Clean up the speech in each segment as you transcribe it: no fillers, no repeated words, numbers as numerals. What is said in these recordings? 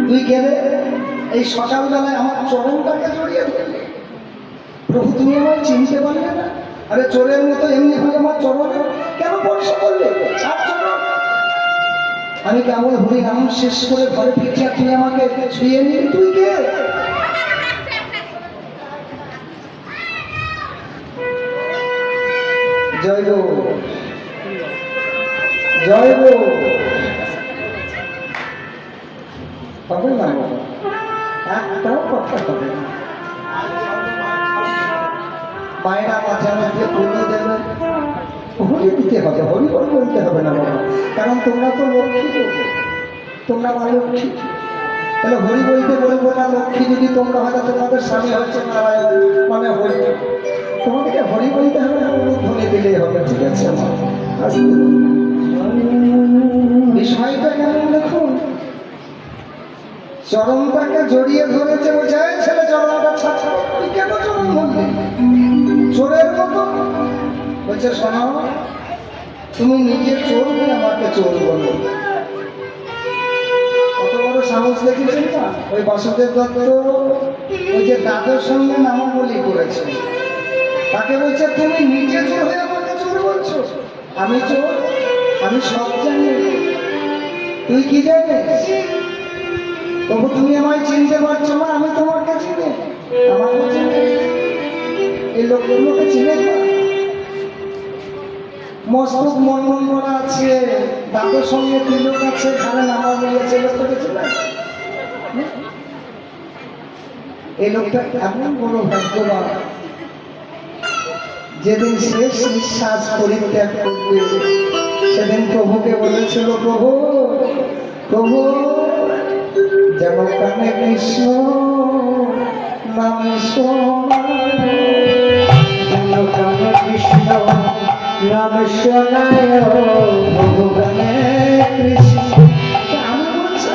তুই গেলে এই সকালবেলায় আমার চরণটাকে জড়িয়ে ধরলে। প্রভু তুমি আমায় চিনতে পারলে না? আরে চোরের মতো এমনি ভাবে আমার চরণে কেন স্পর্শ করলে? ছাড় চরণ। আমি কেমন হরি নাম শেষ করে ঘরে ফিরছি, তুই আমাকে ছুঁয়ে নিবি? তুই কে? জয় গো, জয় গো। হবে না বাবা, একটাও কথা হবে না। মায়েরা মাঝে মাঝে পুজো দেবে, হরি দিতে হবে, হরি হরি বলতে হবে না বাবা, কারণ তোমরা তো লক্ষ্মী, তোমরা মা লক্ষ্মী। তাহলে হরি বলতে বলবো না? লক্ষ্মী যদি তোমরা হয়, তোমাদের স্বামী হচ্ছে নারায়ণ মানে হরি, তোমাদেরকে হরি বলতে হবে, ধ্বনি দিলেই হবে। ঠিক আছে, বিষয়টা কেমন দেখুন। চরণটাকে জড়িয়ে ধরেছে, বলছে ছেলে চরণটা ছাড়া, তুই কেন চরণ ধরলি চোরের মতো? বলছে শোনো, তুমি নিজে চোর, আমাকে চোর বলো। কত বড় সাহস দেখেছেন না? ওই বাসুদেব দত্ত ওই যে দাদুর সঙ্গে নামাবলি করেছে, তাকে বলছে তুমি নিজে চোর হয়ে আমাকে চোর বলছো? আমি চোর? আমি সব জানি। তুই কি জানিস? তবু তুমি আমায় চিনতে পারছো না? আমি তোমাকে চিনি, আমাকে চিনি, এই লোকগুলোকে চিনে না। মস্তক মনমন করা আছে, দাদুর সঙ্গে তিলক আছে, ঘরে নামাজ নিয়েছে, লোকটাকে চিনে। এই লোকটা এমন বড় ভাগ্যবান, যেদিন শেষ নিঃশ্বাস পরিত্যাগ করবে সেদিন প্রভুকে বলেছিল, প্রভু প্রভু যেন কানে কৃষ্ণ নামে শোনায়, যেন কানে কৃষ্ণ নামে শোনায়, প্রভু কানে কৃষ্ণ। আমি বলছি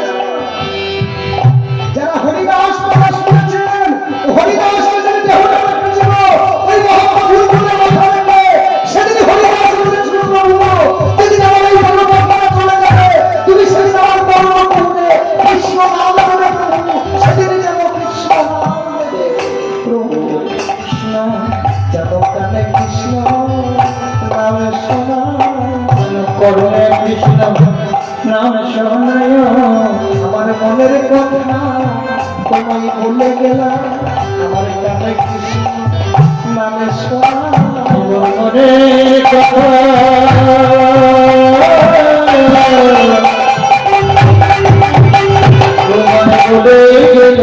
যারা হরিদাস প্রকাশ করেছেন, হরিদাস ওই মহাপ্রভুর গুণে মাথা রেখে সেদিন হরিদাস বলেছিল, প্রভু যেদিন আমার এই পরমাত্মা চলে যাবে, তুমি সেদিন আমার পরমাত্মা কৃষ্ণ নাম দেবে, প্রভু সেদিন যেন কৃষ্ণ নাম দেবে, প্রভু কৃষ্ণ যেন কানে কৃষ্ণ নামে শোনা, করুণে কৃষ্ণ নাম শোনায়, আমার মনের কথা তোমায় বলে গেলাম, আমার কানে কৃষ্ণ নামে শোনা, মনের কথা তোমায় বলে গেল,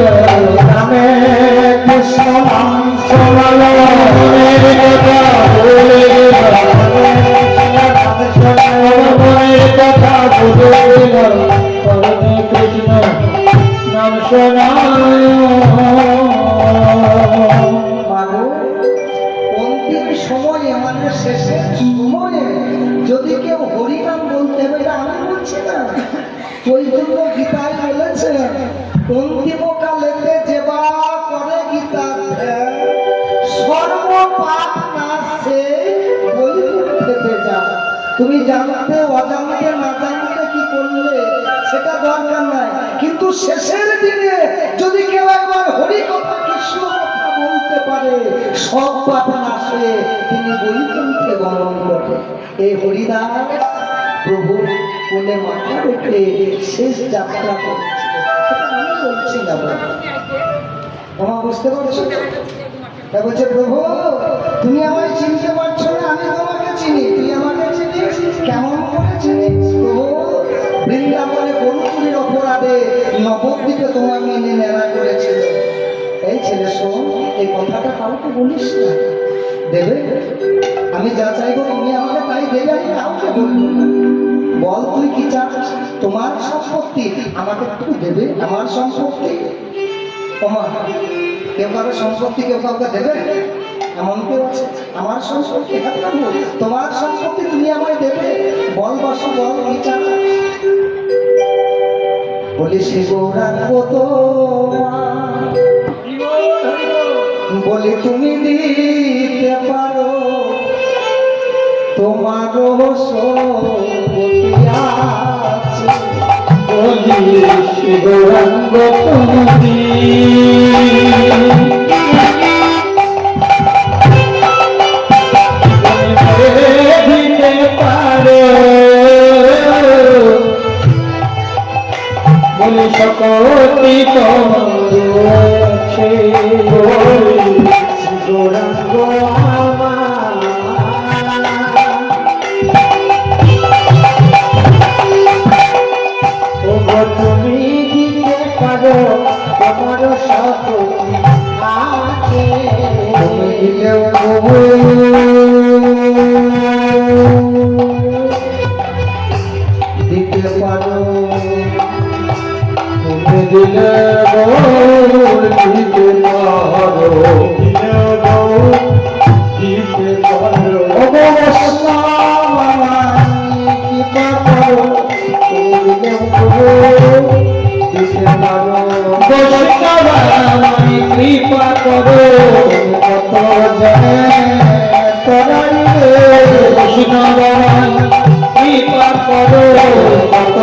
নামে কৃষ্ণ নাম শোনালো, মনের কথা বলে গেল, মনের কথা বলে গেল, করুণে কৃষ্ণ নাম শোনায়। অন্তিম সময়ে মানে শেষের সময়ে যদি কেউ হরিনাম বলতে হবে, আমি বলছি না, চৈতন্য গীতায় বলেছে, অন্তিম কালেতে যেবা করে গীতা সর্বপাপ নাশে বৈকুণ্ঠেতে যা। তুমি জানতে অজান্তে না জানতে কি করলে সেটা দরকার নাই, কিন্তু শেষের দিনে যদি কেউ একবার হরি কথা কৃষ্ণ কথা বলতে পারে, সব পাপ নাশে তিনি বৈকুণ্ঠে গমন করে। এই হরিদাস প্রভুর কোলে মাথা রেখে শেষ যাত্রা করেছিল। আমি বলছি না তোমার বুঝতে পারছো? তা বলছে, প্রভু তুমি আমায় চিনতে পারছো না? আমি তোমাকে চিনি, তুই আমাকে চিনিস? কেমন করে চিনিস? প্রভু বৃন্দাবনে গরুচুরির অপরাধে নবদ্বীপে তোমাকে এনে নেড়া করেছিল। এই ছেলে শোন, এই কথাটা কাউকে বলিস না, দেবে? আমি যা চাইবো তুমি আমাকে তাই দেবে, আমি কাউকে বলবো না। বল তুই কি চাস? তোমার সম্পত্তি আমাকে তুমি দেবে? আমার সম্পত্তি তোমার, কেউ কারো সম্পত্তি কেউ কাউকে দেবে? এমন কেউ আছে? আমার সম্পত্তি তোমার সম্পত্তি তুমি আমায় দেবে? বল বাসু, বল কি চাস? বলি সে গৌরাঙ্গ তো বলি তুমি দিতে পারো, তোমারও সম্পত্তি আছে বলিস গৌরাঙ্গ তুমি দিতে পারো বলি সকলটি তোমার আছে গৌরাঙ্গ আমার তুমি দিতে পারো তোমার সকলটি আছে তুমি দিলেও দিতে পারো তুমি দিলে দিতে পারো দিতে পারো কৃপা করো তুমি দিলেও দিতে পারো কৃপা করো কত জানে করাইবে কৃপা করো কত জানে করাইবে কৃপা করো কৃপা করো কত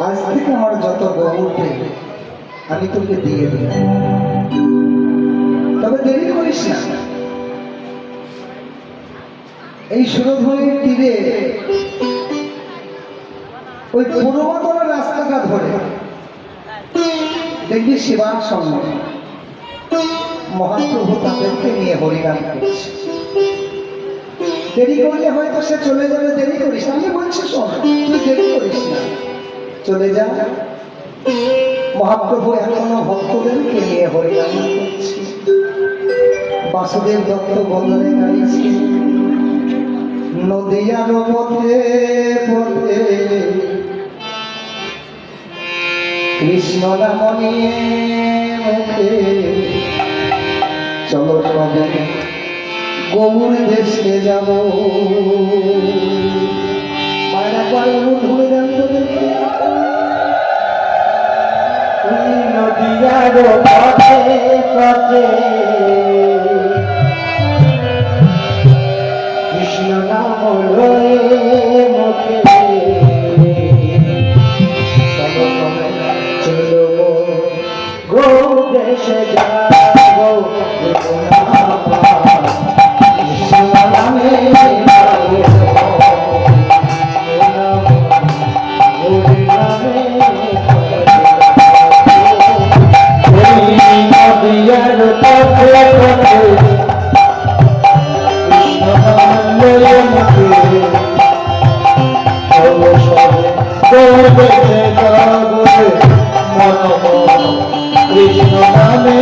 আজ থেকে আমার যত বহুতে আমি তোকে দিয়ে দিই, তবে দেরি করিস না। এই সুরধনির তীরে ওই পুরোমাতলা রাস্তাটা ধরে দেখবি শিবার সঙ্গে মহাপ্রভু তাদেরকে নিয়ে হরিনাম করছে। দেরি করলে হয়তো সে চলে যাবে, দেরি করিস না। আমি বলছি শোন, তুই দেরি করিস না, চলে যা। মহাপ্রভু এখনো ভক্তদেরকে নিয়ে হরিনাম করছে। বাসুদেব দত্ত বদলে গাইছে নদিয়ার পথে পথে কৃষ্ণ নাম নিয়ে মুখে চলো সবে গৌর দেশে যাব। মায়েরা কয় ধরে দেন তোদেরকে নদিয়ার পথে পথে কৃষ্ণ নাম লয়ে মুখে চলো গো দেশে যাব কৃষ্ণ নামে নদিয়ার পথে পথে কৃষ্ণ নাম লয়ে মুখে চলো সবে গো দেশে যাব মন কৃষ্ণ নামে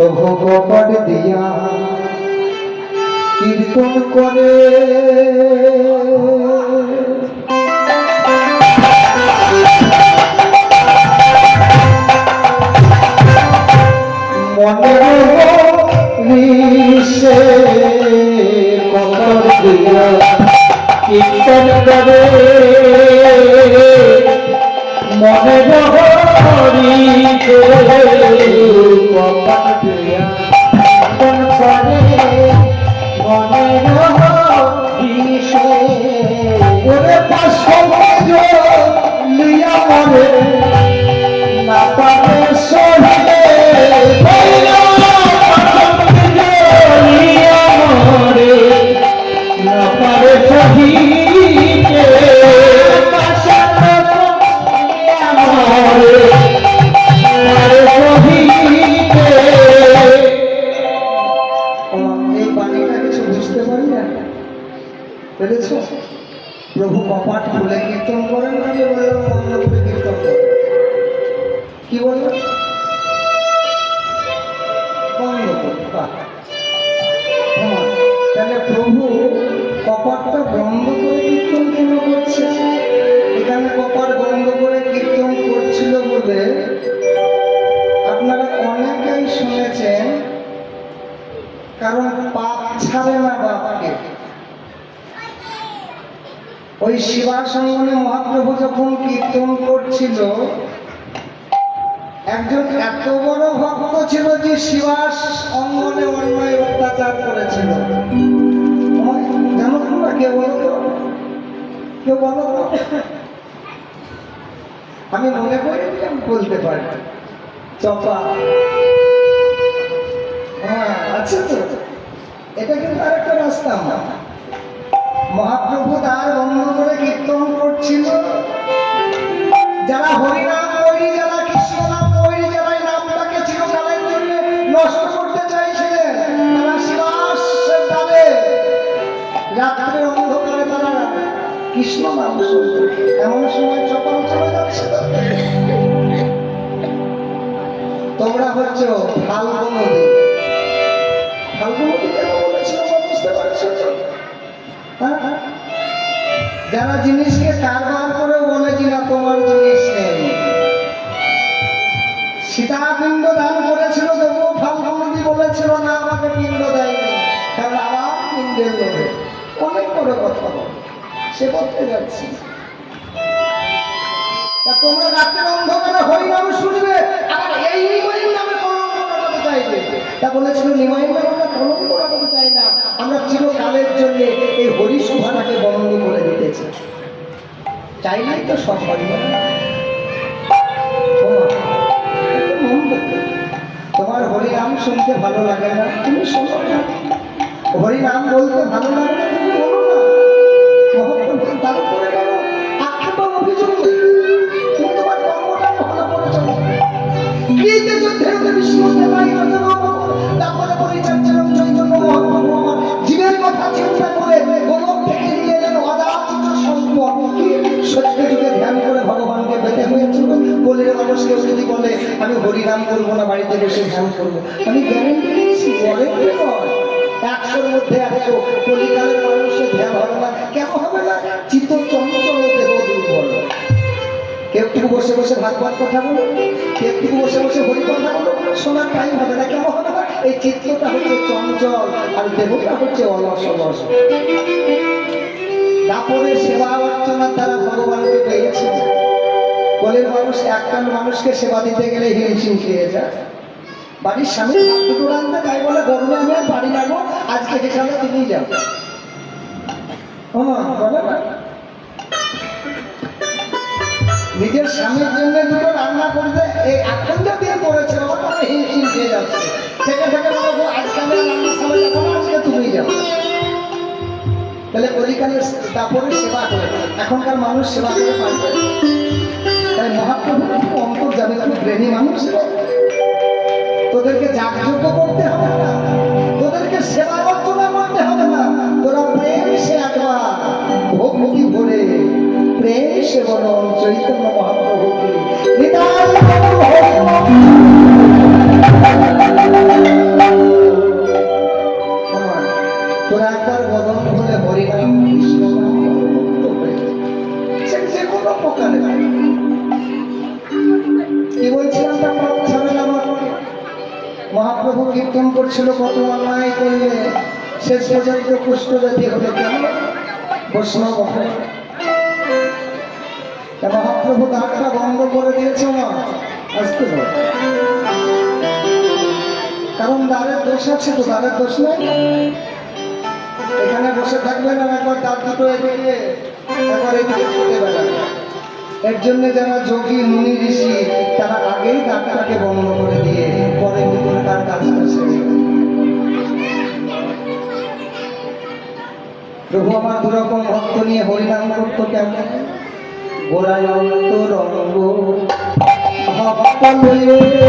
প্রভু কপাট দিয়া কীর্তন করে মনে ঋষে কপাট দিয়া কীর্তন করে মনে হরি কপাট দিয়া কীর্তন করে মনে হরি ওরে পাশে লিয়া মরে না পারে সহে প্রভু কপাট খুলে কীর্তন করেন, আমি বললাম বন্ধ করে কীর্তন করেন। কি বললেন? বন্ধ করে। তাহলে প্রভু কপাটটা বন্ধ করে কীর্তন কেন করছে? এখানে কপাট বন্ধ করে কীর্তন করছিল বলে আপনারা অনেকেই শুনেছেন, কারণ পাপ ছাড়ে না বাপকে। ওই শিবাসঙ্গনে মহাপ্রভু যখন কীর্তন করছিল, একজন এত বড় ভক্ত ছিল যে শিবাস অঙ্গনে অন্যায় অত্যাচার করেছিল। জানো তোমরা? কেউ বলো তো, কেউ বলো তো। আমি মনে করি আমি বলতে পারি। চপা, হ্যাঁ আছে তো। এটা কিন্তু আরেকটা রাস্তা। মহাপ্রভু তার বন্ধ করে কীর্তন করছিল। যারা হরিনাম করি, যারা কৃষ্ণ নাম করি, যারা এই নামটাকে চিরকালের জন্য নষ্ট করতে চাইছিলেন, তারা শিবাসের ডালে রাত্রের অন্ধকারে তারা কৃষ্ণ নাম শুনতো। এমন সময় চপল চলে যাচ্ছে। তোমরা হচ্ছে ফাল্গুন নদী। ফাল্গুন নদী কেন বলেছিল বুঝতে পারছো? যারা জিনিসকে কারবার করে বলে কিনা তোমার জিনিস নেই। সীতা পিণ্ড দান করেছিল, তবুও ফাল্গুনদী বলেছিল না আমাকে পিণ্ড দেয়নি, কারণ আমার পিণ্ডের লোভে। অনেক বড় কথা সে করতে যাচ্ছি। তা তোমরা রাতের অন্ধকারে হরিনাম শুনবে, আবার এই হরির নামে কলঙ্ক লাগাতে চাইবে। তা বলেছিল নিমাইয়ের নামে আমরা কলঙ্ক লাগাতে চাই না, আমরা চিরকালের জন্য এই হরিসভাটাকে বন্ধ করে দিতেছি। চাইলেই তো সব হরিব। তোমার হরিনাম শুনতে ভালো লাগে না, তুমি শোনো না। হরিনাম বলতে ভালো লাগে না, তুমি বলো না। মহাপ্রভু তার উপরে কেন আক্ষেপ অভিযোগ নেই। তুমি তোমার কর্মটাকে ভালো করে চলো। গীতে যুদ্ধের বিষ্ণু দেবাই তারপরে পরিচর্যারম চৈতন্য মহাপ্রভু আমার জীবের কথা চিন্তা করে গোলক থেকে নিয়ে এলেন অযাচিত সম্পদ। সত্যি যুগে ধ্যান করে ভগবানকে পেতে হয়েছিল। বলে মানুষকে যদি বলে আমি হরিনাম করবো না, বাড়িতে বসে ধ্যান করবো, আমি গ্যারেন্টি দিচ্ছি গ্যারেন্টি নয়, 100-র মধ্যে 100 কলিকালের মানুষের ধ্যান হবে না। কেন হবে না? চিত্ত চঞ্চল, দেহ দুর্বল। কেউ একটু বসে বসে ভাগবত কথা বলো, কেউ একটু বসে বসে হরি কথা বলো, শোনার টাইম হবে না। কেন হবে না? এই চিত্তটা হচ্ছে চঞ্চল আর দেহটা হচ্ছে অলস অলস। দাপরের সেবা অর্চনার দ্বারা ভগবানকে পেয়েছে। বলে মানুষ একটান মানুষকে সেবা দিতে গেলে হিমশিম খেয়ে যায়। বাড়ির স্বামী হাত দুটো রাখতে তাই বলে গরমে আমি আর বাড়ি যাবো, আজকে যেখানে তুমি যাও। বলে না, নিজের স্বামীর জন্য দুটো রান্না করতে এই এখন যা দিয়ে পড়েছে আমার হিমশিম খেয়ে যাচ্ছে। থেকে থেকে বলবো আজকে আমি রান্নার সামনে যাবো না, আজকে তুমি যাবো। তাহলে কলিকালের দাপরের সেবা করে, এখনকার মানুষ সেবা করে পারবে। তাই মহাপ্রভু অন্তর যাবে, তুমি ব্রেনি মানুষ, তোদেরকে জাগযোগ্য করতে হবে না, তোদেরকে সেবা অর্চনা করতে হবে না। তোরা প্রেম সে একবার ভক্তি ভরে প্রেম সে বলো চৈতন্য মহাপ্রভুকে। মহাপ্রভু কীর্তন করছিল, কত অন্যায় করলে শেষ পর্যন্ত কুষ্ঠব্যাধি হলো কেন? বৈষ্ণব হয়ে। মহাপ্রভু দ্বারটা বন্ধ করে দিয়েছে মা, আসতে হবে। কারণ দ্বারের দোষ আছে তো, দ্বারের দোষ নেই। এখানে বসে থাকবে না, একবার দ্বার দুটো এদিকে একবার এদিকে ছুটে বেড়াবে। এর জন্য যারা যোগী মুনি ঋষি তারা আগেই দ্বারটাকে বন্ধ করে দিয়ে পরে ভিতরে তার কাজটা সেরে। প্রভু আমার দুরকম ভক্ত নিয়ে হরিনাম করতো কেমন? গোড়ায় অন্তরঙ্গ ভক্ত লয়ে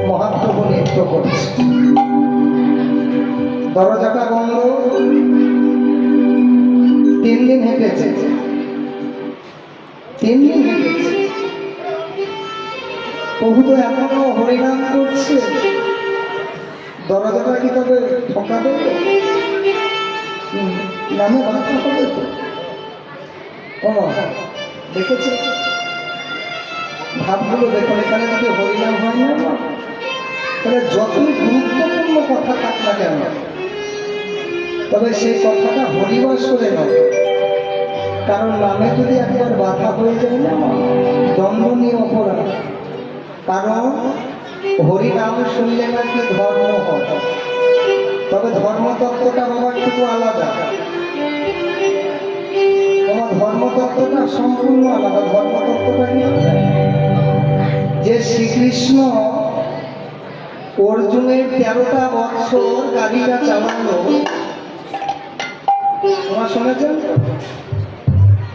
মহাপ্রভু নৃত্য করছে, দরজাটা বন্ধ। 3 দিন হেঁটেছে, 3 দিন হেঁটেছে। প্রভু তো এখনো হরিনাম করছে, দরজাটা কি তবে ঠকা দেবে? নামে বাধা হবে তো। দেখেছে ভাবগুলো দেখুন, এখানে যদি হরিনাম হয় না, তাহলে যতই গুরুত্বপূর্ণ কথা থাক না কেন, তবে সেই কথাটা হরিবাস করে নয়। কারণ নামে যদি একবার বাধা হয়ে যায় না, দণ্ডনীয় অপরাধ। কারণ হরিনাম শুনলে নাকি ধর্ম হয়, তবে ধর্মতত্ত্বটা বাবার একটু আলাদা। তোমার ধর্মতত্ত্বটা সম্পূর্ণ আলাদা। ধর্মতত্ত্বটা কি? যে শ্রীকৃষ্ণ অর্জুনের 13টা বছর গাড়িটা চালানো, তোমার শুনেছেন?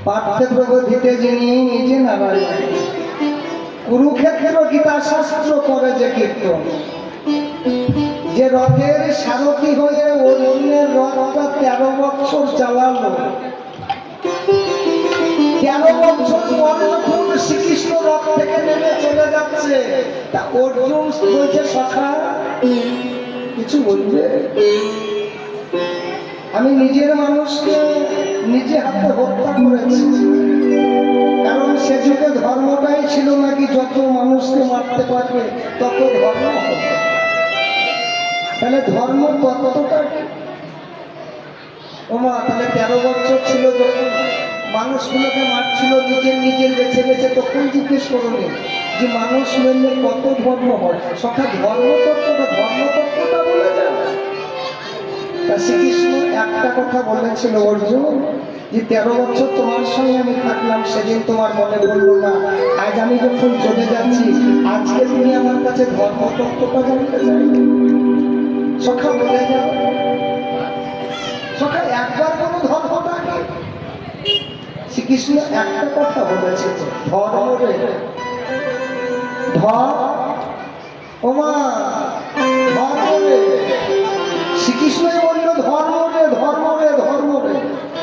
পার্থে প্রগতিতে যিনি নিজে নারায়ণ, কুরুক্ষেত্র গীতা শাস্ত্র করে যে কীর্তন, যে রথের সারথি হয়ে অর্জুনের রথটা 13 বছর চালালো। 13 বছর পরে যখন শ্রীকৃষ্ণ রথ থেকে নেমে চলে যাচ্ছে, তা অর্জুন বলছে, সখা কিছু বলবে? আমি নিজের মানুষকে নিজে হাতে হত্যা করেছি। কারণ সে যুগে ধর্মটাই ছিল নাকি যত মানুষকে মারতে পারবে তত ধর্ম হবে। তাহলে ধর্ম তত্ত্বটা কি? ওমা, তাহলে 13 বছর ছিল যখন মানুষগুলোকে মারছিল নিজের বেছে বেছে, তখন জিজ্ঞেস করুন যে মানুষ মেনে কত ধর্ম হয়। সখা ধর্মতত্ত্বটা বলে যায়। শ্রীকৃষ্ণ একটা কথা বলেছিল, অর্জুন যে 13 বছর তোমার সঙ্গে আমি থাকলাম, সেদিন তোমার মনে বললো না। আজ আমি যখন চলে যাচ্ছি, আজকে তুমি আমার কাছে ধর্মতত্ত্বটা জানতে চাইবে। সখা বলে যাও, সখা একবার কোনো ধর্মটা কি? শ্রীকৃষ্ণ একটা কথা বলেছে, ধর্ম রে ধর ওমা ধর্ম রে, শ্রীকৃষ্ণই বলল ধর্ম রে ধর্ম রে ধর্ম রে।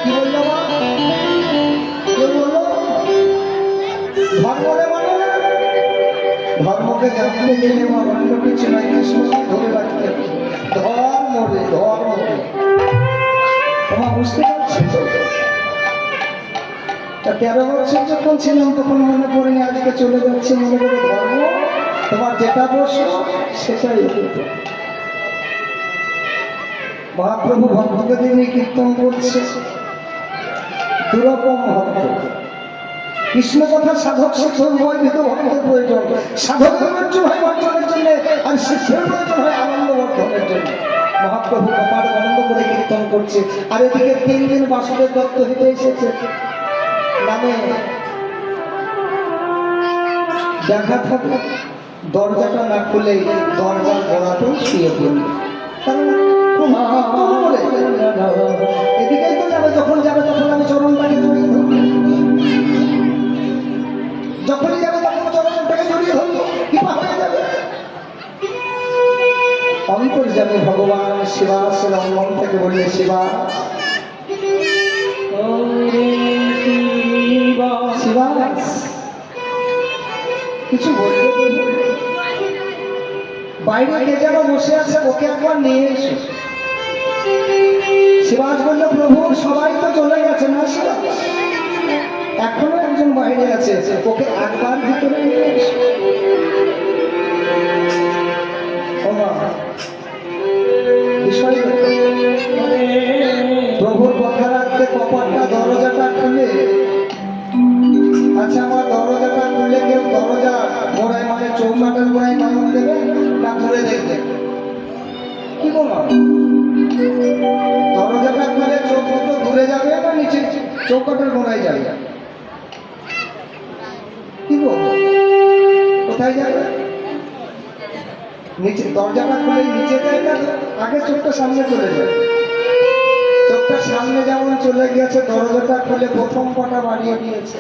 কি বলল মা? কে বলল ধর্ম রে? মানে ধর্মকে জানতে গেলে মা অন্য কিছু নাই, কৃষ্ণকে ধরে রাখতে হবে। ধর্ম রে ধর্ম রে। তোমা বুঝতে পারছি তো? 13 বছর যখন ছিলাম তখন মনে করিনি, আজকে চলে যাচ্ছে মনে করে ধর্ম তোমার যেটা বসো সেটাই হতো। মহাপ্রভু ভক্তকে তিনি কীর্তন করছে, দুরকম ভক্ত। কৃষ্ণ কথা সাধক শিক্ষক বৈধ ভক্তের প্রয়োজন, সাধক ধৈর্য হয় অর্জনের জন্য, আর শিক্ষের প্রয়োজন হয় আনন্দ বর্ধনের জন্য। মহাপ্রভু কপাল বন্ধ করে কীর্তন করছে, আর এদিকে 3 দিন বাসুদেব দত্ত হেঁটে এসেছে নামে দেখা থাকে। দরজাটা না খুলেই দরজার গোড়াতেও শুয়ে পড়ল। এদিকেই তো যাবে, যখন যাবে তখন আমি চরণটাকে জড়িয়ে ধরবো, যখনই যাবে তখন চরণটাকে জড়িয়ে ধরবো, কৃপা হয়ে যাবে। অন্তর্যামী ভগবান শিবা শ্রীরঙ্গম থেকে বললে, শিবা শিবা কিছু বলবে? বাইরে কে যেন বসে আছে, ওকে একবার নিয়ে এসো। শিবাস বলল, প্রভু সবাই তো চলে গেছে না শিবাস, এখনো একজন বাইরে আছে, ওকে একবার ভিতরে নিয়ে এসো। বিষয় প্রভুর কথা রাখতে কপালটা দরজাটা খুলে, আচ্ছা আমার দরজাটা খুলে কেউ দরজা গোড়ায় মানে চৌকাটার গোড়ায় নয়ন দেবে না ঘুরে দেখবে? কি বলো? দরজাটা খুলে চোখ দুটো ঘুরে যাবে না নিচে চৌকাটার গোড়ায় যাবে? কি বলবো? কোথায় যাবে? নিচে। দরজাটা খুলে নিচে যায় না, আগে চোখটা সামনে চলে যায়। চোখটা সামনে যেমন চলে গেছে, দরজাটা খুলে প্রথম পাটা বাড়িয়ে দিয়েছে,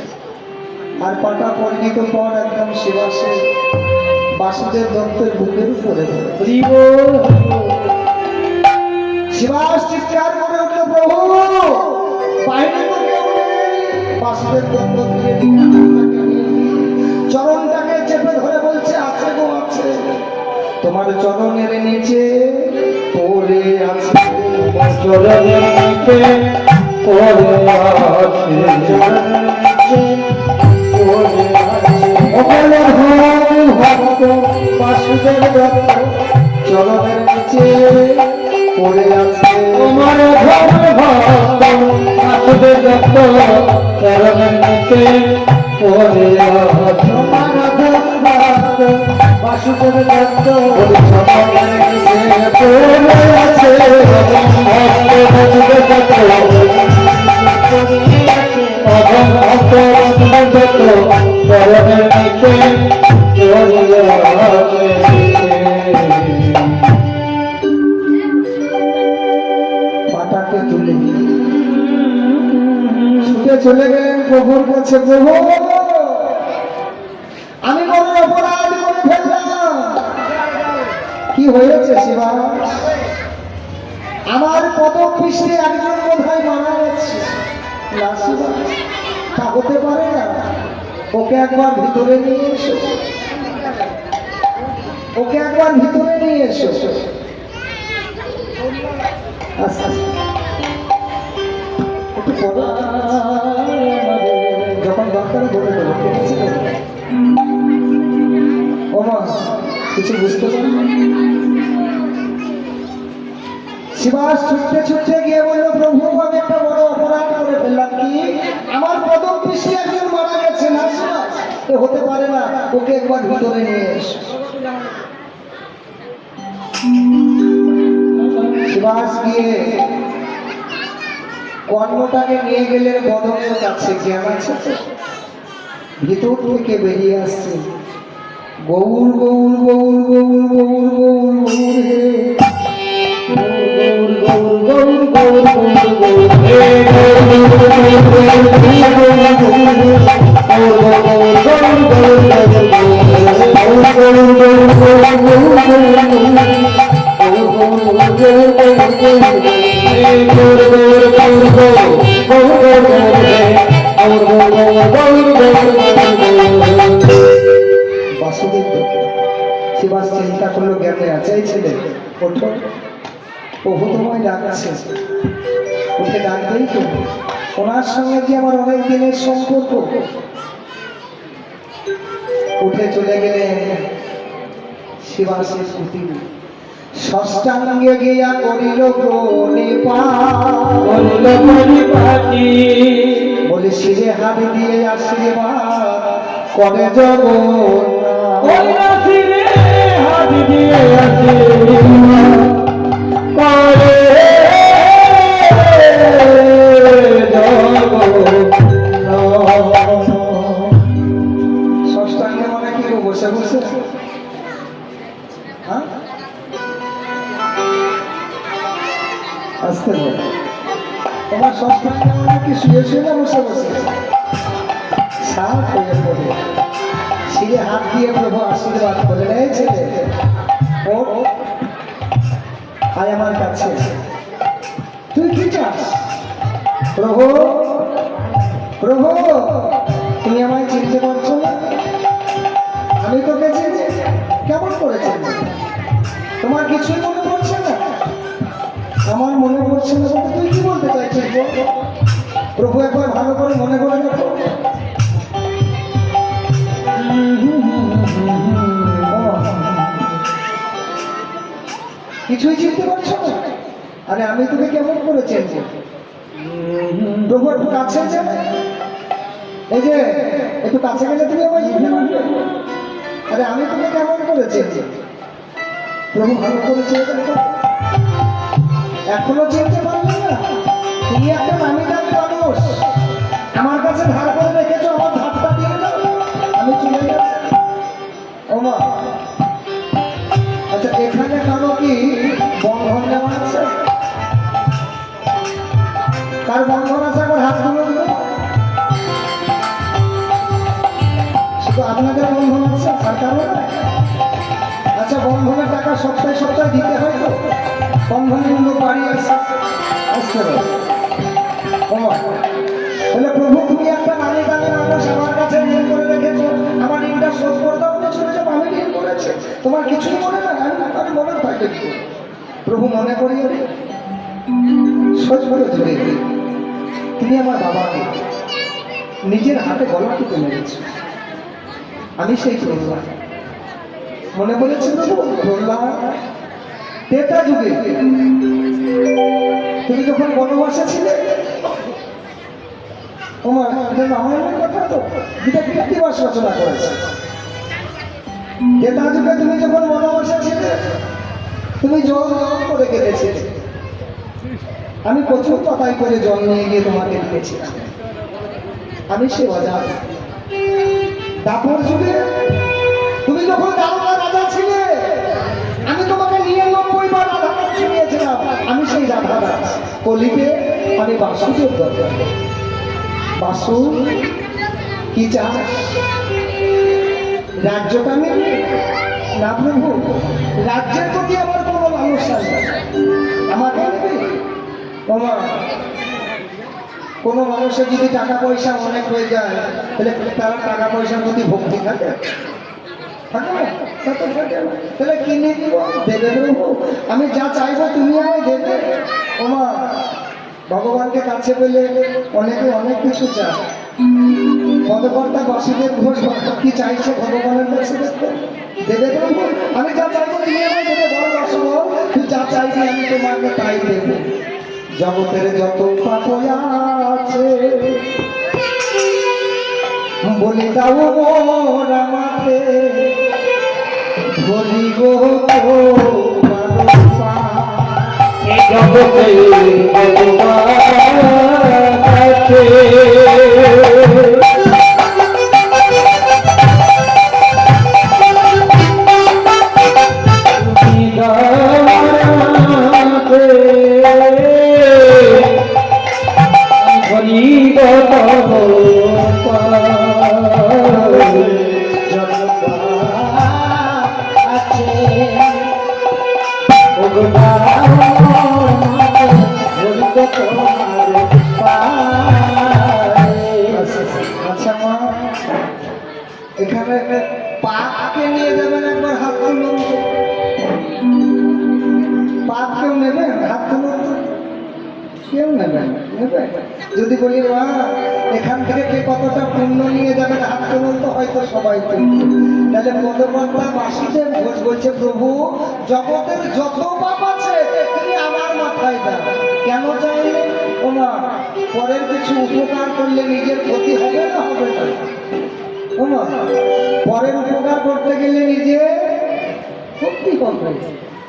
আর পাটা পরিণত পর একদম শিবাসে বাসুদেব দত্তের বুকের উপরে ধরে। শিবাস চিৎকার করে উঠল, প্রভু বাইরে তো কেউ নেই। বাসুদেব দত্ত ধীরে ধীরে চরণটাকে চেপে ধরে বলছে, আছে গো আছে, তোমার চরণের নিচে পড়ে আছে, চরণের নিচে পড়ে আছে, ভক্ত বাসুদেব দত্ত চরণের নিচে পড়ে আছে। তোমার ভক্ত বাসুদেব দত্ত চরণের নিচে পড়ে আছে, তোমার ভক্ত বাসুদেব দত্ত চরণের নিচে পড়ে আছে, ভক্ত বাসুদেব দত্ত ভক্ত বাসুদেব দত্ত চরণের নিচে পড়ে আছে। পাটাকে তুলে ছুটে চলে গেলেন প্রভুর কাছে। প্রভু আমি বড় অপরাধ করে ফেললাম। কি হয়েছে শিবা? আমার পদপৃষ্ঠে একজন বোধহয় মারা গেছে। না শিবা, তা হতে পারে না, ওকে একবার ভিতরে নিয়ে এসো, ওকে একবার ভিতরে নিয়ে এসো। আচ্ছা একটু পরে যখন দরকার বলে দেবো, ঠিক আছে? ওমা কিছু বুঝতে পারি। শিবাস ছুটতে ছুটতে গিয়ে বলল, প্রভু আমি একটা বড় অপরাধ করে ফেললাম। কি? আমার পদপৃষ্ঠে একজন মারা গেছে। না শিবাস, এ হতে পারে না, ওকে একবার ভিতরে নিয়ে এসো। শিবাস গিয়ে কর্ণটাকে নিয়ে গেলেন বদনের কাছে। জ্ঞান আছে তো? ভিতর থেকে বেরিয়ে আসছে, গৌর গৌর গৌর গৌর গৌর গৌর গৌর হে, গৌর গৌর গৌর গৌর গৌর গৌর হে, গৌর গৌর গৌর গৌর গৌর গৌর গৌর গৌর গৌর গৌর গৌর যখনই ডাকছে ওকে ডাকবেই তো, ওনার সঙ্গে যে আমার অনেক দিনের সম্পর্ক। উঠে চলে গেলেন শিবাশির কুটির, ষষ্ঠাঙ্গে গিয়া করিল প্রণিপাত। বলে শিরে হাত দিয়ে আশীর্বাদ করে জগন্নাথ। ষষ্ঠাঙ্গে মানে কি গো, বসে বসে? হ্যাঁ, আসতে হবে। তোমার ষষ্ঠাঙ্গে মানে কি শুয়ে শুয়ে না বসে বসে? সাত হয়ে পড়ে শিরে হাত দিয়ে প্রভু আশীর্বাদ করে নেয় ছেলে, ওর আয় আমার কাছে, তুই কি চাস? প্রভু, প্রভু, তুমি আমায় চিনতে পারছো না? আমি তোকে চিনি। কেমন করেছেন? তোমার কিছুই মনে পড়ছে না? আমার মনে পড়ছে না বলতে তুই কি বলতে চাইছিস বল? প্রভু একবার ভালো করে মনে করে দেখো। কিছুই চিনতে পারছো না? আরে আমি তোকে কেমন করে চিনব? প্রভু একটু কাছে যাবে, এই যে একটু কাছে গেলে তুমি আমায় চিনতে পারবে। আরে আমি তোকে কেমন করে চিনব? প্রভু ভালো করে চিনতে পারবে, এখনো চিনতে পারলে না? তুমি একটা নামি দামি মানুষ, আমার কাছে ধার করে রেখেছো, আমার ধারটা দিয়ে দাও, আমি চলে যাব। ও মা, আচ্ছা এখানে কারো কি বন্ধন নেওয়া আছে? কার বন্ধন আছে একবার হাত তুলে দিল। শুধু আপনাদের বন্ধন আছে, আর কারো না? আচ্ছা বন্ধনের টাকা সপ্তাহে সপ্তাহে দিতে হয় তো? বন্ধনের লোক বাড়ি আসে, আসতে হবে। তাহলে প্রভু তুমি একটা নামি দামি মানুষ, আমার কাছে ঋণ করে রেখেছো, আমার ঋণটা শোধ করে দাও বলে চলে যাবো। আমি ঋণ করেছি, তোমার কিছুই মনে নাই? আমি মনে থাকে প্রভু মনে করিয়ে শোধ করে চলে গেলে। তুমি আমার বাবাকে নিজের হাতে গলা টিপে মেরেছ, আমি সেই প্রহ্লাদ। মনে পড়েছে প্রভু? প্রহ্লাদ ত্রেতা যুগে তুমি যখন বনবাসে ছিলে, তোমার রামায়ণের কথা তো যেটা কৃত্তিবাস রচনা করেছে। ত্রেতা যুগে তুমি যখন বনবাসে ছিলে, তুমি জল জল করে কেঁদেছিলে, আমি প্রচুর পাতায় করে জল নিয়ে গিয়ে তোমাকে দিয়েছিলাম। আমি সে বাজার। দাপর যুগে তুমি যখন দারোগা রাজা ছিলে, আমি তোমাকে 99 বার রাধা নাম শুনিয়েছিলাম, আমি সেই রাধা দাস। কলিতে আমি বাসুদেব দরকার। বাসু কি চাস? রাজ্যটা আমি না প্রভু, রাজ্যের প্রতি আমার কোনো লালসা নেই। আমাকে তোমার কোনো মানুষের যদি টাকা পয়সা অনেক হয়ে যায়, তাহলে তারা টাকা পয়সার প্রতি ভক্তি থাকে? তাহলে কিনে দিব, দেবে প্রভু। আমি যা চাইবো তুমি আমায় দেবে। ওমা, ভগবানকে কাছে পেলে অনেকে অনেক কিছু চায়। পদকর্তা বাসুদেব ঘোষ কি চাইছে ভগবানের কাছে দেখতে? দেবে প্রভু। আমি যা চাইবো তুমি আমায় দেবে। বড় বাসু, তুই যা চাইবি আমি তোমাকে তাই দেবো। জগতের যত পাপ আছে বলি দাও মোর আমাকে, ধরি গো জগতে আছে আচ্ছা মা, এখানে পাককে নিয়ে যাবেন, একবার হাত তুলুন। পাক কেউ নেবেন? হাত তুলুন। নেবেন নেবেন? যদি বলি মা এখান থেকে কে কতটা পুণ্য নিয়ে যাবেন হাত তুলুন, তো হয়তো সবাই তুলবে। তাহলে পদকর্তা বাসুদেব ঘোষ বলছে, প্রভু জগতের যত পাপ আছে তিনি আমার মাথায় দেন। কেন চাইলে? ও মা, পরের কিছু উপকার করলে নিজের ক্ষতি হবে না হবে না? ও মা, পরের উপকার করতে গেলে নিজে ক্ষতি হবে।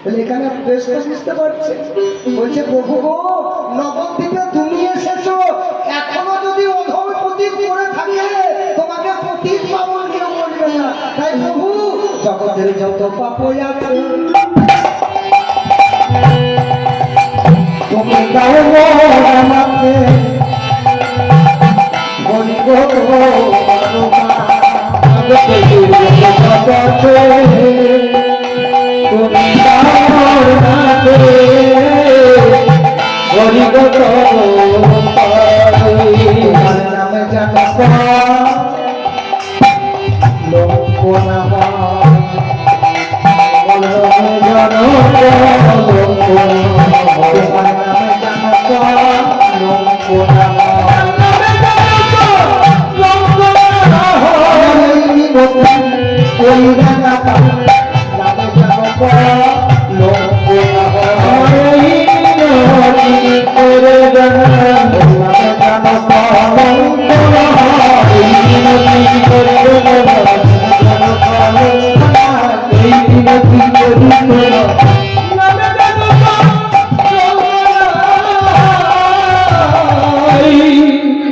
তাহলে এখানে বেশ বুঝতে পারছে, বলছে প্রভু গো নবদ্বীপে তুমি এসেছো, এখনো যদি অধম পতিত করে থাকে তোমাকে পতিত পাবন কেউ বলবে না। তাই প্রভু জগতের যত পাপ আছে তুমি দাও গো আমাকে, বলি গো তুমি তার নাতে হরিগত তোমার নামে জানব লোক না হয়, জন তোমার নামে জানব লোক না হয়। ওই রাঙা নামে জানব লোক না হয়, করে নামে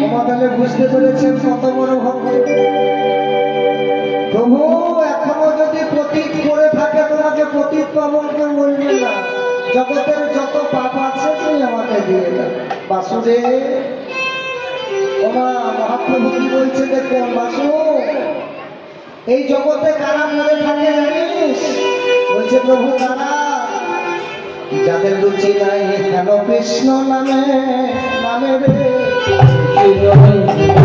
তোমাদের বুঝতে পেরেছেন কত বড় ভক্ত প্রভু। এখনো যদি পতিত করে থাকে তোমাকে পতিত পাবন কেউ বলবে না। জগতের যত পাপ আছে তুমি আমাকে দিয়ে দাও বাসুদেব। ওমা মহাপ্রভু কি বলছে দেখুন, বাসু এই জগতে কারা মরে থাকে জানিস? বলছে প্রভু কারা? যাদের রুচি নাই কেন কৃষ্ণ নামে নামে রে,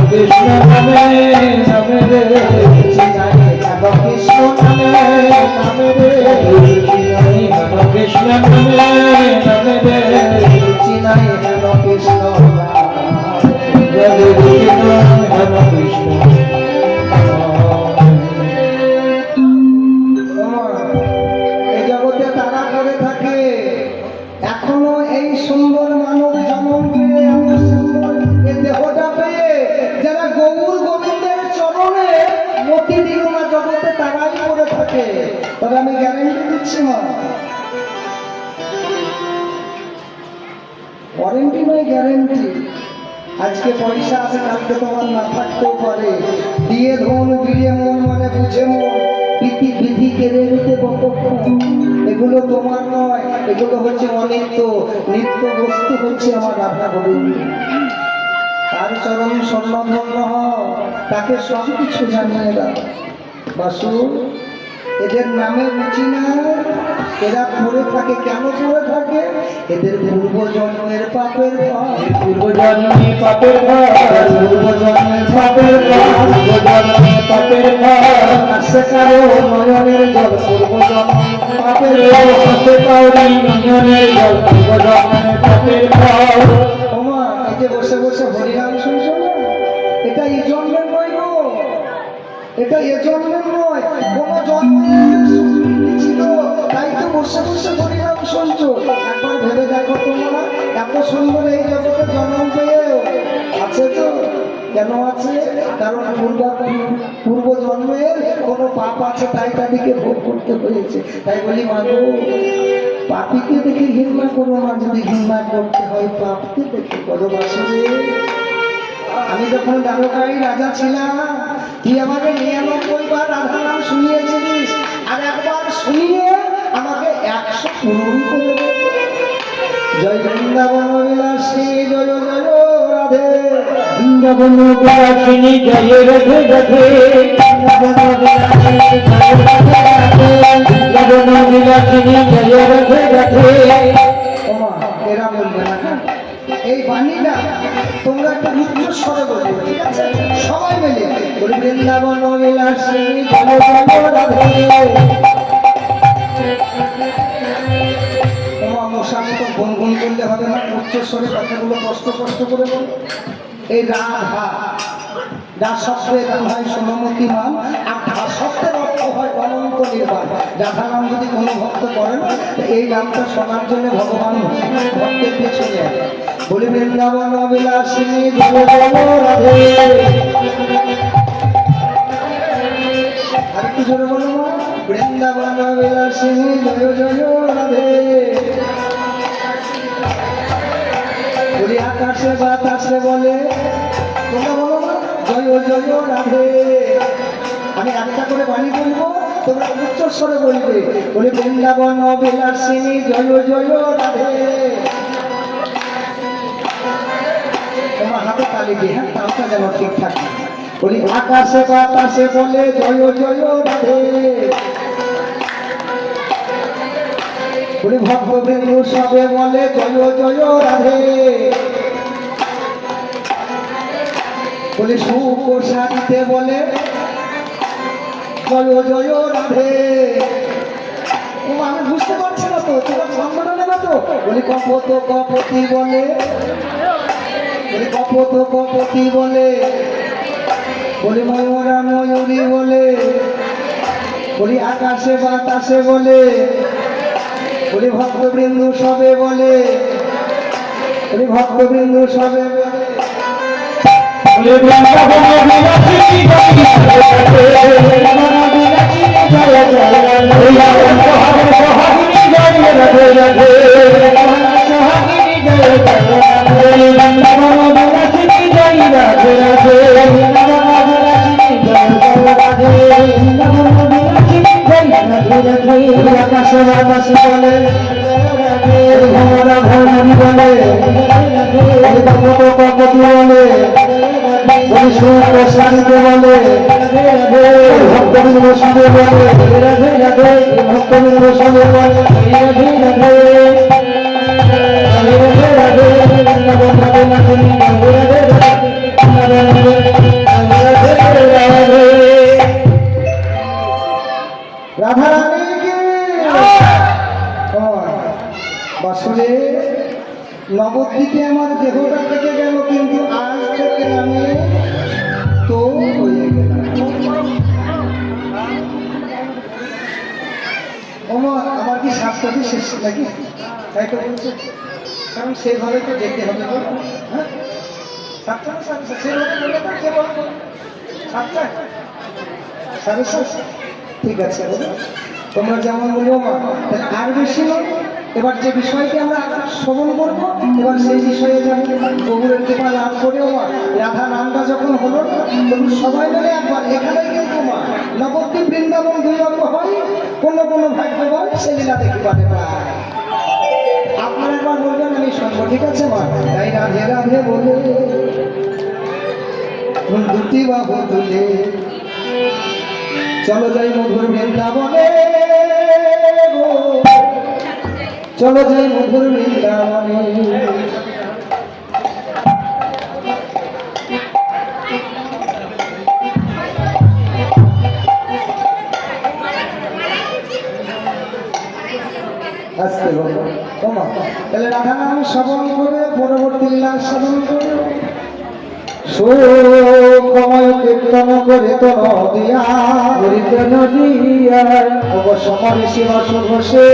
কৃষ্ণ নামে নামে রে, রুচি নাই কেন কৃষ্ণ নামে নামে রে, কৃষ্ণ নামে নামে রে, রুচি নাই কেন কৃষ্ণ জয় কৃষ্ণ হরে কৃষ্ণ। এই জগতে তারা করে থাকে। এখনো এই সুন্দর মানব জন্ম পেয়ে এত সুন্দর এই দেহটা পেয়ে যারা গৌর গোবিন্দের চরণে মতি দিল না জগতে তারাই করে থাকে। তবে আমি গ্যারেন্টি দিচ্ছি মা, ওয়ারেন্টি নয় গ্যারেন্টি। আজকে পয়সা আছে কালকে তোমার না থাকতেও পারে। দিয়ে ধন বিয়ে মন মানে বুঝে মন, বিধি বিধি কেড়ে নিতে কতক্ষণ। এগুলো তোমার নয়, এগুলো হচ্ছে অনিত্য। নিত্য বস্তু হচ্ছে আমার রাধা গোবিন্দ। তার চরণ স্বর্ণধন্য হও, তাকে সব কিছু জানিয়ে দাও। বাসু এদের নামে রুচি না, এরা পড়ে থাকে। কেন পড়ে থাকে? এদের পূর্ব জন্মের পাপের ফল। পূর্বজন্মে পাপের ফল, পূর্বজন্মের পাপের ফল, পূর্বজন্মে পাপের ফল, আসে কারো নয়নের জল পূর্বজন্মের পাপের ফল। হাতে পাওনি নয়নের জল, পূর্বজন্মে পাপের ফল। ওমা এই যে বসে বসে হরিনাম শুনছো না, এটা এই জন্মের নয় গো, এটা এ জন্মের নয়, কোন জন্মে সুকৃতি ছিল তাই তো বসে বসে হরিনাম শুনছো। একবার ভেবে দেখো তোমরা, এত সুন্দর এই জগতে জন্ম পেয়েও আছে তো? কেন আছে? কারণ পূর্ব জন্মের কোনো পাপ আছে, তাই তাদেরকে ভোগ করতে হয়েছে। তাই বলি মাগো, পাপীকে দেখে ঘৃণা করো না, যদি ঘৃণা করতে হয় পাপকে দেখে করো। বাসুরে আমি যখন দ্বারকায় রাজা ছিলাম, তুই আমাকে 99 বার রাধা নাম শুনিয়েছিলিস, আর একবার শুনিয়ে আমাকে 100 পূরণ করে দে। জয় বৃন্দাবন বিলাসী জয় জয় রাধে, বৃন্দাবন বিলাসিনী জয় রাধে রাধে, বৃন্দাবন বিলাসিনী জয় রাধে রাধে। ওমা এরা বলবে না, হ্যাঁ? এই বাণীটা তোমরা একটা উচ্চ স্বরে বলবে, ঠিক আছে? সবাই মিলে বলি বৃন্দাবন বিলাসী জয় জয় রাধে। ওমা মশা মতো গুনগুন করলে হবে না, উচ্চস্বরে কথাগুলো কষ্ট কষ্ট করে বল। এই রাধা, যা শব্দের নাম হয় সোনমতি মান, আর ধা শব্দের অর্থ হয় অনন্ত নির্বাণ। রাধা নাম যদি কোনো ভক্ত করেন, এই নামটা শোনার জন্য ভগবান ভক্তের পেছনে আছে। বলি বৃন্দাবন বিলাসিনী জয় জয় রাধে। আর একটু জোরে বলো মা, বৃন্দাবন বিলাসিনী জয় জয় রাধে। বলি আকাশে বাতাসে বলে, তোমরা বলো না জয় জয় রাধে। আমি একটা করে বাণী বলবো, তোমরা উচ্চস্বরে বলবে। বলি বৃন্দাবন বিলাসিনী জয় জয় রাধে। তোমার হাতে তালি দিয়ে, হ্যাঁ, তালটা যেন ঠিক থাকে। বলি আকাশে বাতাসে বলে জয় জয় রাধে। বলি ভক্তবৃন্দু সবে বলে জয় জয় রাধে। বলি সুখ সারিতে বলে জয় জয় রাধে। আমি বুঝতে পারছি না তো, তোমার সম্মান নেবে তো। বলি কপত কপতি বলে, বলি কপত কপতি বলে। বলি ময়ূরা ময়ূরী বলে। বলি আকাশে বাতাসে বলে। বলি ভক্তবৃন্দু সবে বলে। বলি ভক্তবৃন্দু সবে বলে। আকাশে বাতাসে বলে, ভ্রমরা ভ্রমণী বলে। কপতি বলে। বলি সুখ শান্তি বলে। ভক্তবৃন্দ সবে বলে। ভক্তবৃন্দ সবে বলে। রাধা রানীকে বছরে নবদ্বীপে আমার দেহটা থেকে গেল, কিন্তু আজ থেকে আমি তো হয়ে গেলাম। আমার কি শাস্ত্রটি শেষ নাকি? তাই তো বলছে, কারণ সেভাবে তো যেতে হবে। হ্যাঁ, সাতটা না সাড়ে সাত, সেভাবে বলে না, কে বলবো সাতটা সাড়ে সাত, ঠিক আছে। তোমরা যেমন বলবো মা, আর বেশি নয়। এবার যে বিষয়টি আমরা শ্রবণ করবো, এবার সেই বিষয়ে যাবো। গৌরের কৃপা লাভ করেও মা, রাধা নামটা যখন হলো, তখন সবাই মিলে একবার এখানে কিন্তু মা নবদ্বীপ বৃন্দাবন দুই অঙ্গ হয়। কোনো ভাগ্যবান সে লীলা দেখি পারে না। আপনারা একবার বলবেন, আমি শুনবো, ঠিক আছে মা? তাই রাধে রাধে বলে দুটি বাবু তুলে চলো যাই মধুর বৃন্দাবনে, চলো যাই মধুর বৃন্দাবনে। আজকে বলো তোমা, তাহলে রাধা নাম শ্রবণ করে পরবর্তী লীলা শ্রবণ করে সুখময় কীর্তন করে তো নদিয়া হরিতে নদিয়া সমরে শিব শুভ সে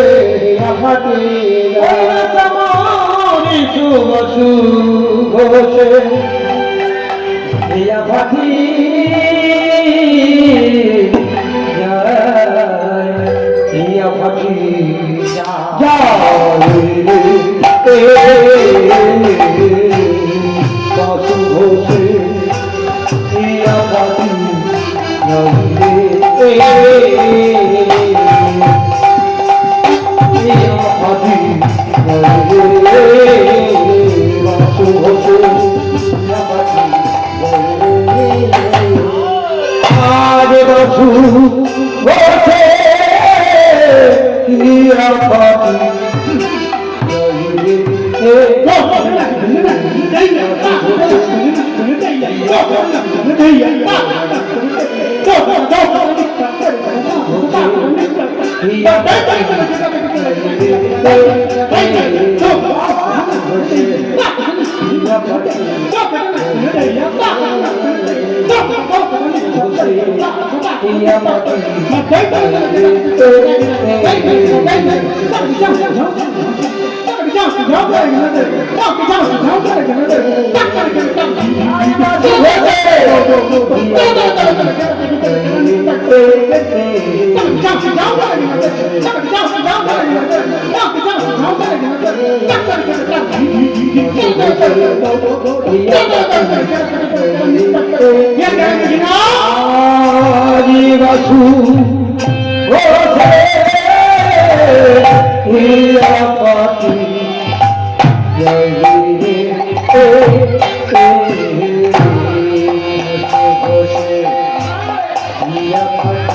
Hey, আদিবাসু ওঠে হিয়া পাতি জয় বসে হিয়া পাতি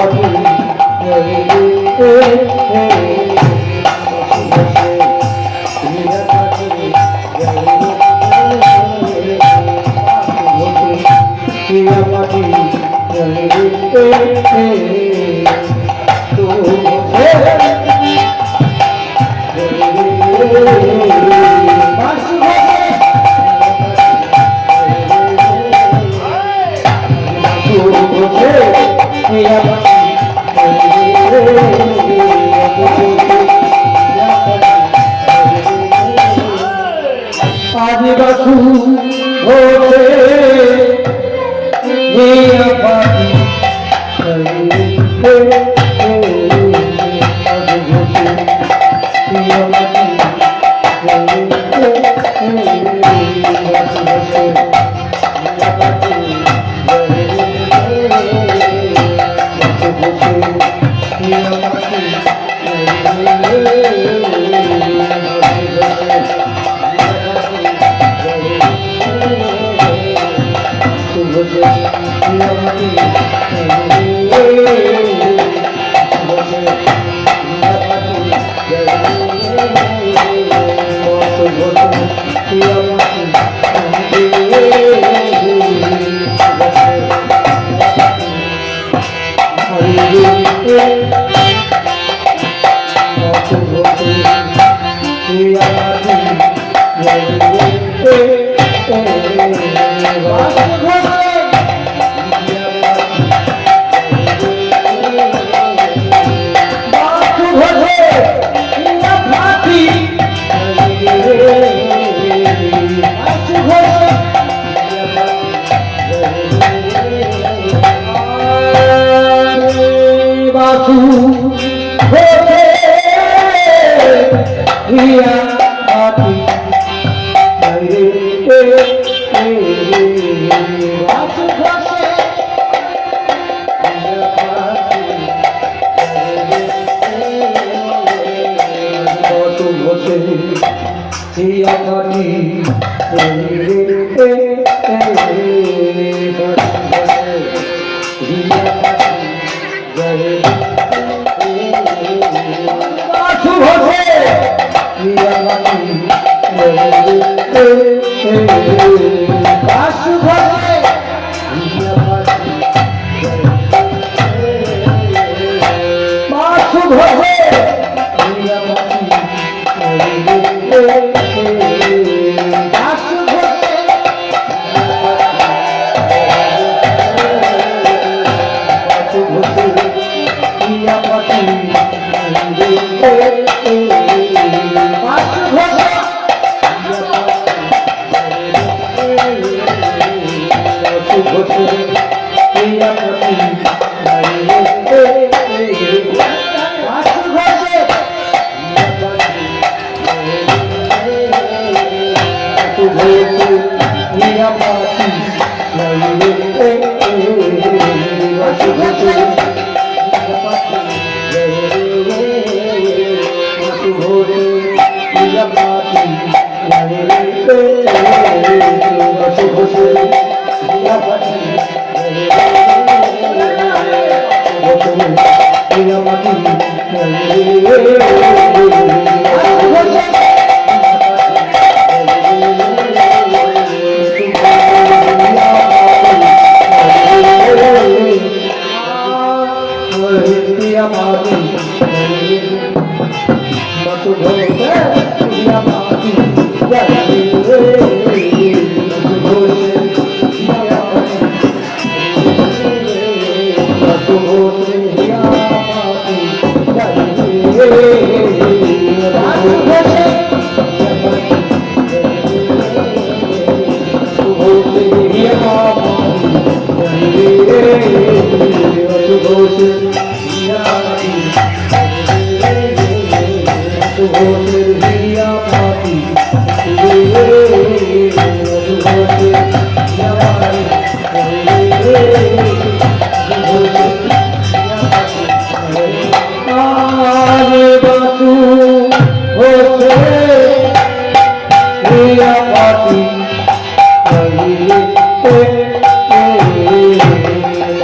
বসে হিয়া পাতি আদিবাসু হয়ে হিয়া পাতি Hare বাসু ঘোষে প্রিয়া মাটি জয় রে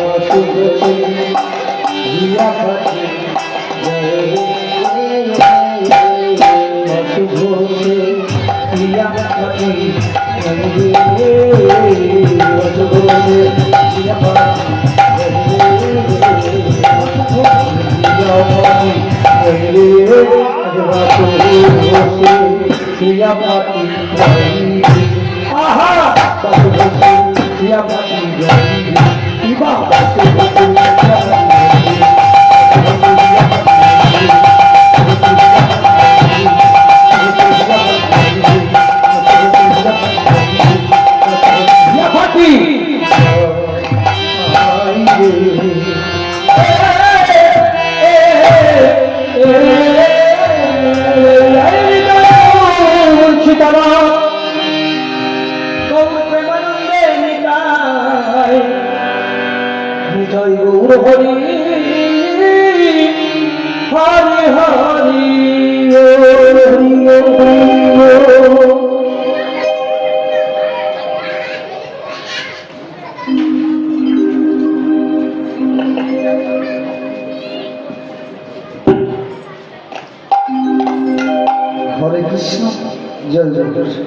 বাসু ঘোষে প্রিয়া মাটি বাসু ঘোষে প্রিয়া মাটি জয় রে বাসু ঘোষে জয় গৌর হরি হরি হরি হরে কৃষ্ণ জয় জয় কৃষ্ণ।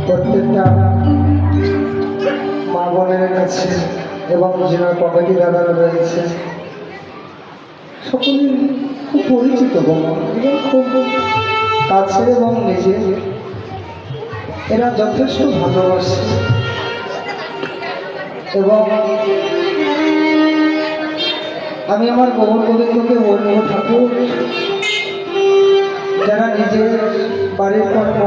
প্রত্যেকটা মা বোনের কাছে এবং যারা কমিটি দাদারা রয়েছে সকলেই খুব পরিচিত এবং খুব কাছে এবং নিজে এরা যথেষ্ট ভালোবাসে এবং আমি আমার গৌর গোবিন্দকে বলব ঠাকুর যারা নিজের বাড়ির কর্ম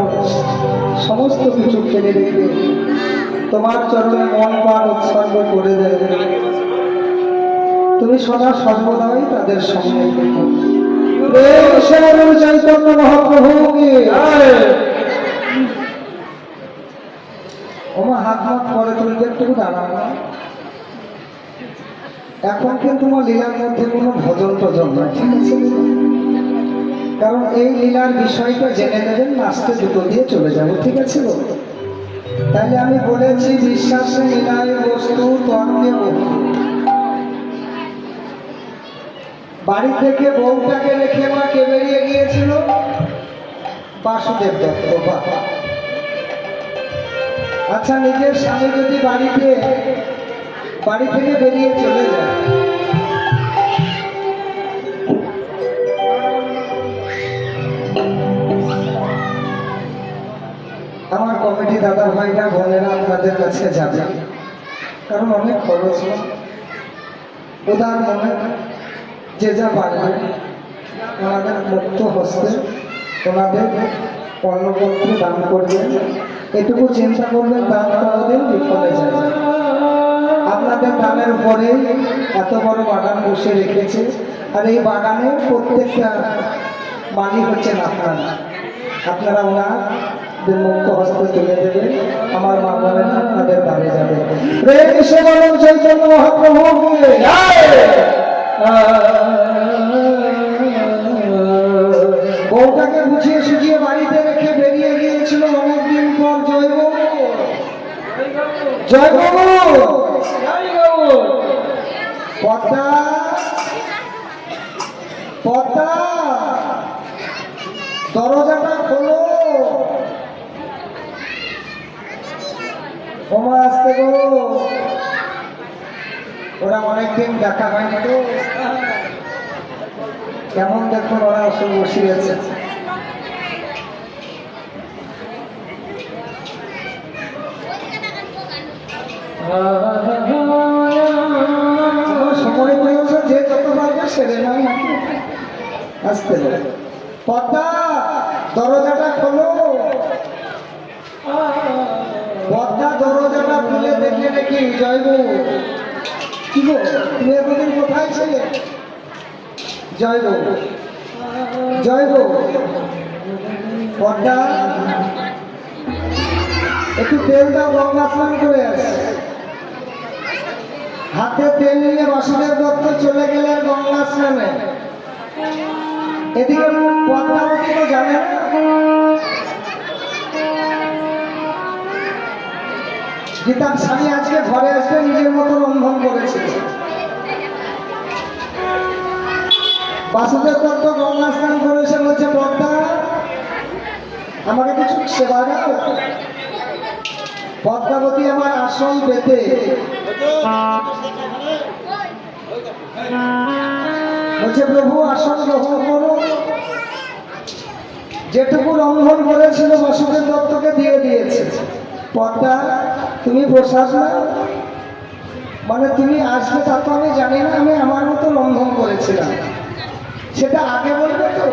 সমস্ত কিছু ফেলে রেখে তোমার চরণে মন প্রাণ উৎসর্গ করে দেয়, তুমি সদা সর্বদাই তাদের সঙ্গে চৈতন্য মহাপ্রভুকে ওমা হাত হাত করে তুমি একটু দাঁড়াও না। এখন কিন্তু তোমার লীলার মধ্যে কোনো ভজন টজন নয়, ঠিক আছে? কারণ এই লীলার বিষয়টা জেনে নেবেন, নাচতে দুটো দিয়ে চলে যাবো, ঠিক আছে? তাহলে আমি বলেছি বিশ্বাসে লীলায় বস্তু তর্কে বস্তু। বাড়ি থেকে বউটাকে রেখে মা কে বেরিয়ে গিয়েছিল? বাসুদেব দত্ত। বাবা, আচ্ছা, নিজের স্বামী যদি বাড়ি থেকে বেরিয়ে চলে যায়, আমার কমিটি দাদা ভাইরা বোনেরা আপনাদের কাছে যাবে, কারণ অনেক খরচ। উদার মনে যে যা পারবে ওনাদের মুক্ত হস্তে ওনাদের কর্মপত্র দান করবেন। এটুকু চিন্তা করবেন, দান কোনোদিন বিফলে যায়। আপনাদের দানের উপরে এত বড় বাগান বসে রেখেছে, আর এই বাগানে প্রত্যেকটা মালিক হচ্ছেন আপনারা। আপনারা ওনাদের মুক্ত হস্তে তুলে দেবেন, আমার মা বোনেরা আপনাদের দ্বারে যাবে। প্রেম কৃষ্ণ বলুন চৈতন্য মহাপ্রভুকে বউটাকে বুঝিয়ে সুঝিয়ে বাড়িতে রেখে বেরিয়ে গিয়েছিল অনেকদিন পর। জয় বাবু, জয় বাবু, পদ্মা, পদ্মা, দরজাটা খোলো। ওমা আসতে গো, ওরা অনেকদিন দেখা হয়নি তো, কেমন দেখুন ওরা সব বসিয়েছে। সময় পেয়েছে যে যত পারবে সেরে নাও নাকি। আসতে পদ্মা, দরজাটা খোলো। পদ্মা দরজাটা খুলে দেখলে নাকি জয় গো, কি গো তুমি এতদিন কোথায় ছিলে? জয় গো, জয় গো, পদ্মা একটু তেল দাও, গঙ্গা স্নান করে আসে। হাতে তেল নিয়ে বাসুদেব দত্ত চলে গেলেন গঙ্গা স্নানে। এদিকে পদ্মাবতী তো জানে না, যে তার স্বামী আজকে ঘরে আসবে, নিজের মতো রন্ধন করেছে। বাসুদেব দত্ত গঙ্গা স্নান করেছে, বলছে পদ্মা আমাকে কিছু সেবা দাও। পদ্মাবতী আমার আসন পেতে বলছে প্রভু আসন গ্রহণ করো। যেটুকু রন্ধন করেছিল বাসুদেব দত্তকে দিয়ে দিয়েছে। পদ্মা তুমি প্রসাদ না, মানে তুমি আসবে তা তো আমি জানি না, আমি আমার মতো রন্ধন করেছিলাম। সেটা আগে বলবে তো,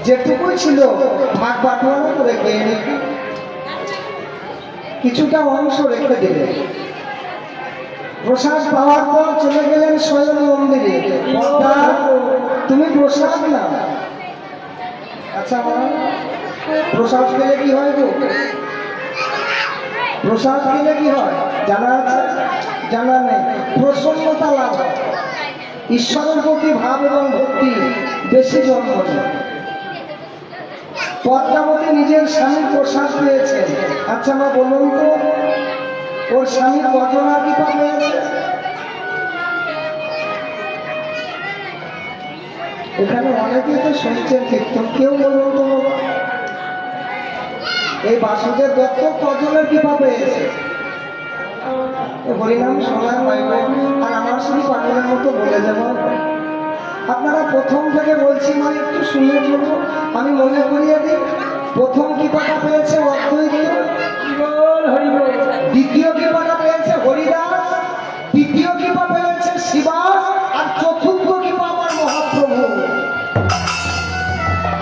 যেটুকুই ছিল ভাগ বাটোয়ারা করে খেয়ে নিবি, কিছুটা অংশ রেখে দিলে। প্রসাদ পাওয়ার পর চলে গেলেন স্বয়ং মন্দিরে। পদ্মা তুমি প্রসাদ না। আচ্ছা মা, প্রসাদ পেলে কি হয় গো? প্রসাদ পেলে কি হয় জানা আছে? জানা নেই। প্রসন্নতা লাভ হয়, ঈশ্বরের প্রতি ভাব এবং ভক্তি বেশি জন্ম নেয়। পদ্মাবতী নিজের স্বামীর প্রসাদ পেয়েছেন। আচ্ছা মা বলুন তো, ওর স্বামীর কজনা কৃপা পেয়েছে? এখানে অনেকেই তো শুনছেন কীর্তন, কেউ বলুন তো এই বাসুদেব দত্ত কজনের কৃপা পেয়েছে? হরিনাম শোনা হয় না, আর আমার শুধু পাগলের মতো বলে যাব। আপনারা প্রথম থেকে বলছি মানে একটু শুনে চলবো। আমি মনে করিয়ে দিই, প্রথম কৃপাটা পেয়েছে অদ্বৈত, দ্বিতীয় কৃপাটা পেয়েছে হরিদাস, তৃতীয় কৃপা পেয়েছে শিবাস, আর চতুর্থ কৃপা আমার মহাপ্রভু।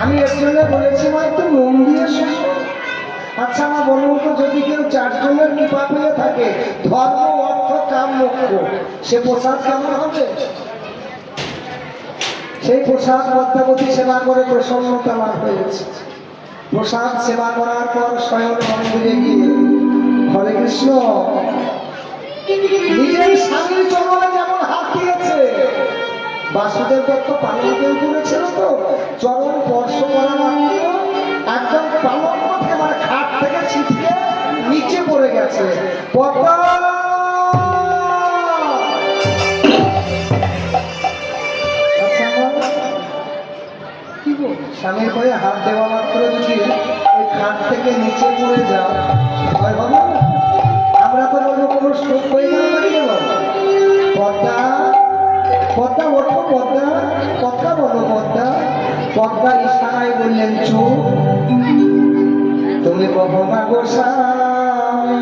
আমি এর জন্য বলেছি মা একটু মন দিয়ে শুনো। আচ্ছা মা বলুন তো, যদি কেউ চারজনের কৃপা পেয়ে থাকে, ধর্ম অর্থ কাম মোক্ষ, সে প্রসাদ কেমন হবে? সেই প্রসাদ পদ্মাবতী সেবা করে প্রসন্নতা লাভ হয়েছে। প্রসাদ সেবা করার পর স্বয়ং মন্দিরে গিয়ে হরে কৃষ্ণ নিজের স্বামীর চরণে যেমন হাত দিয়েছে, বাসুদেব দত্ত পালন কেউ করেছিল তো, চরণ স্পর্শ করা মাত্র একদম পালন পথে আমার খাট থেকে ছিটকে নিচে পড়ে গেছে। পদ্মা স্বামীর পায়ে হাত দেওয়া মাত্র যদি ওই খাট থেকে নিচে পড়ে যাও, হয় বলো? আমরা তো বলবো কোনো স্ট্রোক হয়ে গেল নাকি দেবো? পদ্মা, পদ্মা ওঠো, পদ্মা, পদ্মা বলো, পদ্মা। পদ্মা ইশারায় বললেন চুপ, তুমি কখনো না গোসাই।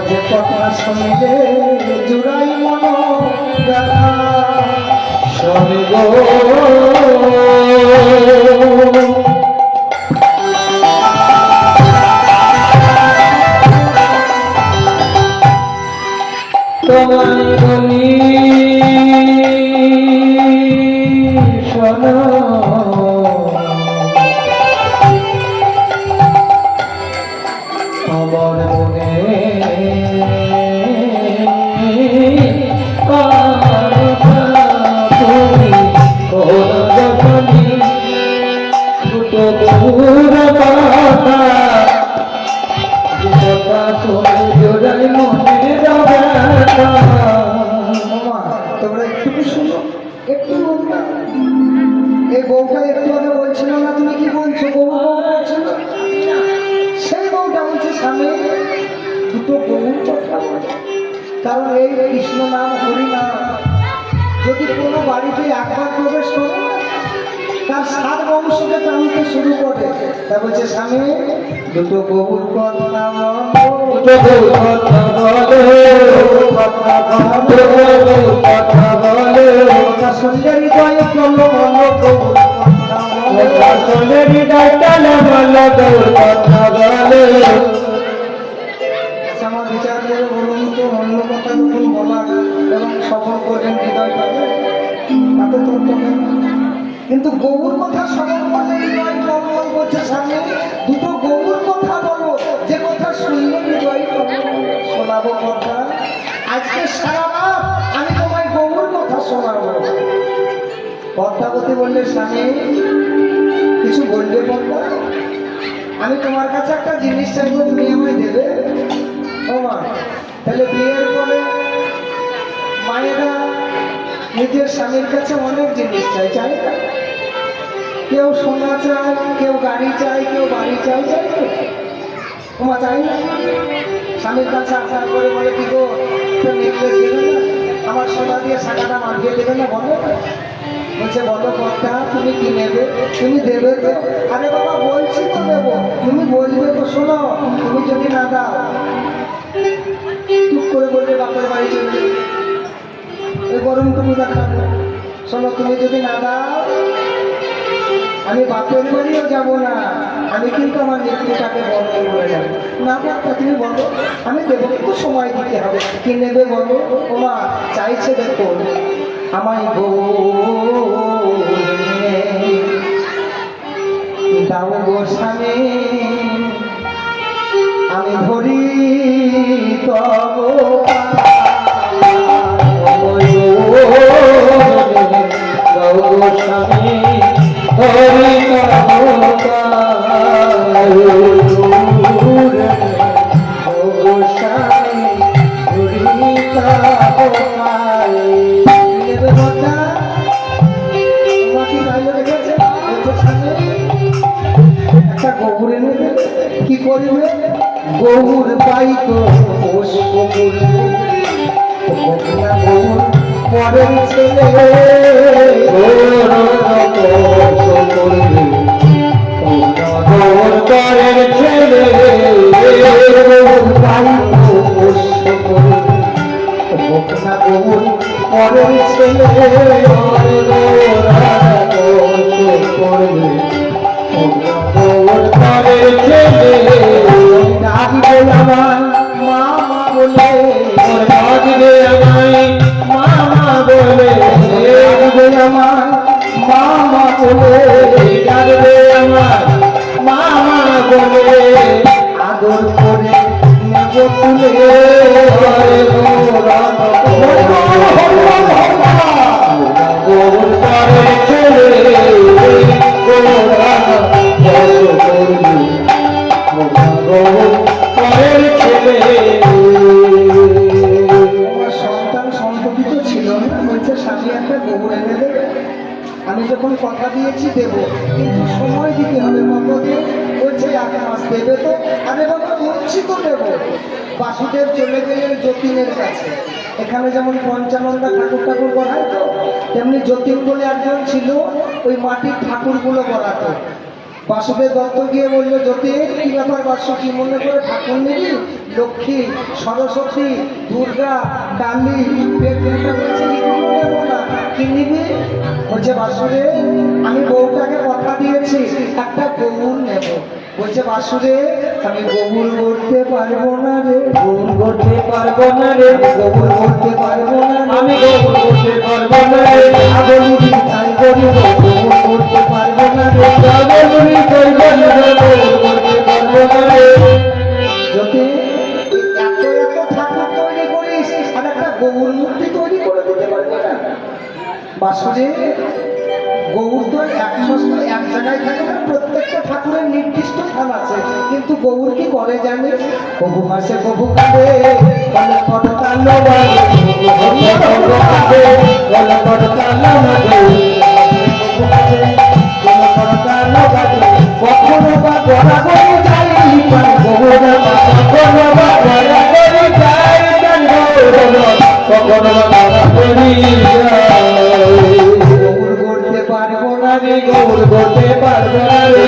যে কথা শুনিলে জুড়াই মন ব্যথা, স্বামী গো তোমায় বলি শোনো আমার মনে তুমি দুটো দূর কথা জোড়াই মনে তোমরা একটু শুনো, একটু বলবা। এই বউটা একটু আগে বলছিল না, তুমি কি বলছো? বউ বলছিল, সেই বউটা বলছে স্বামী দুটো বউর কথা বলে। কারণ এই কৃষ্ণ নাম হরি নাম যদি কোনো বাড়িতে একবার প্রবেশ করে না, তার 7 বংশকে টানতে শুরু করে। তা বলছে স্বামী দুটো বউর কথা কথা শুনলে হৃদয়ে চলো বলো বউর আমার বিচার করে বলুন তো, অন্য কথা যখন বলার এবং সফল করবেন হৃদয়টাকে তাতে তো কিন্তু গৌর কথা স্মরণ করলে হৃদয় কর্মল করছে সামনে। দুটো গৌর কথা বলো, যে কথা শুনলে হৃদয় শোনাবো কথা। আজকে সারা রাত আমি তোমায় গৌর কথা শোনাবো। পদ্মাবতী বললে স্বামী কিছু বলবে পদ্মা? আমি তোমার কাছে একটা জিনিস চাইবো, তুমি আমায় দেবে? ও মা, তাহলে বিয়ের পরে মায়েরা নিজের স্বামীর কাছে অনেক জিনিস চাই, চাই না? কেউ সোনা চায়, কেউ গাড়ি চায়, কেউ বাড়ি চাই, চাই না? ওমা চাই না? স্বামীর কাছে আসার করে বলে কি গো নেকলেস দেবে না, আমার সোনা দিয়ে শাখাটা মাখিয়ে দেবে না? বলো বলছে বলো কথা, তুমি কি নেবে? তুমি দেবে তো? আরে বাবা বলছি তো দেবো, তুমি বলবে তো। শোনো, তুমি যদি না দাও টুক করে বলবে বাপের বাড়ি চলবে, ওই গরম তুমি দেখাবো। শোনো, তুমি যদি না দাও আমি বাপের বাড়িও যাব না, আমি কিন্তু আমার মৃত্যুটাকে বন্ধ করে যাবো। না বাপ্পা তুমি বলো, আমি দেবো, কিন্তু সময় দিতে হবে। কি নেবে বলো? ওমা চাইছে দেখো আমায় দাও গো স্বামী, আমি ধরি তব স্বামী হরি কি করবে? গৌর পাইত পুষ্প করবে, গৌর পরের ছেলে পরের ছেলে পরের ছেলে ডাকবে আমার মামা বলে, ডাকবে আমায় মামা বলে, ডাকবে আমার মামা বলে, ডাকবে আমার মামা বলে, আদর করে নেব তুলে সন্তান সন্ততি তো ছিল না, বলছে স্বামী একটা গৌর এনে দেবে। আমি যখন কথা দিয়েছি দেবো, কিন্তু সময় দিতে হবে। কতদিন? বলছে 1 মাস দেবে তো? আরে বাবা বলছি তো দেবো। বাসুদেব চলে গেলেন যতীনের কাছে। এখানে যেমন পঞ্চানন্দা ঠাকুর গড়ায় তো, তেমনি যতীন বলে একজন ছিল, ওই মাটির ঠাকুরগুলো গড়াতো। বাসুদেব দত্ত গিয়ে বললো যতীন কি ব্যাপার বাসু, কি মনে করে ঠাকুর নিবি? লক্ষ্মী, সরস্বতী, দুর্গা, কালী, বলছে এগুলো নেবো না, কি নিবি? বলছে বাসুরে আমি বউটাকে কথা দিয়েছি একটা গৌর নেব। বলছে বাসুরে আমি গৌর করতে পারবো না রে, গৌর করতে পারবো না রে, গৌর করতে পারবো না রে। আমি গৌর করতে পারবো না রে, বলি তাই করি গৌর করতে পারবো না রে, বলি করবো না রে, গৌর করতে পারবো না রে। যদি এত এত ঠাকুর তৈরি করিস আর একটা গৌর মূর্তি তৈরি করে দিতে পারবি না? বাসুরে গৌর তো এক জায়গায় থাকে না, প্রত্যেকটা ঠাকুরের নির্দিষ্ট স্থান আছে, কিন্তু গৌর কি করে জানে? কবু হাসে কবু কাঁদে, বলে কটকা লোবাই, বলে কটকা লোবাই, কখনো বা গড়াগড়ি যাই গৌর, কখনো বা গড়াগড়ি যাই কখনো বা গড়াগড়ি যাই। গৌর করতে পারবো না রে, গৌর করতে পারবো না রে,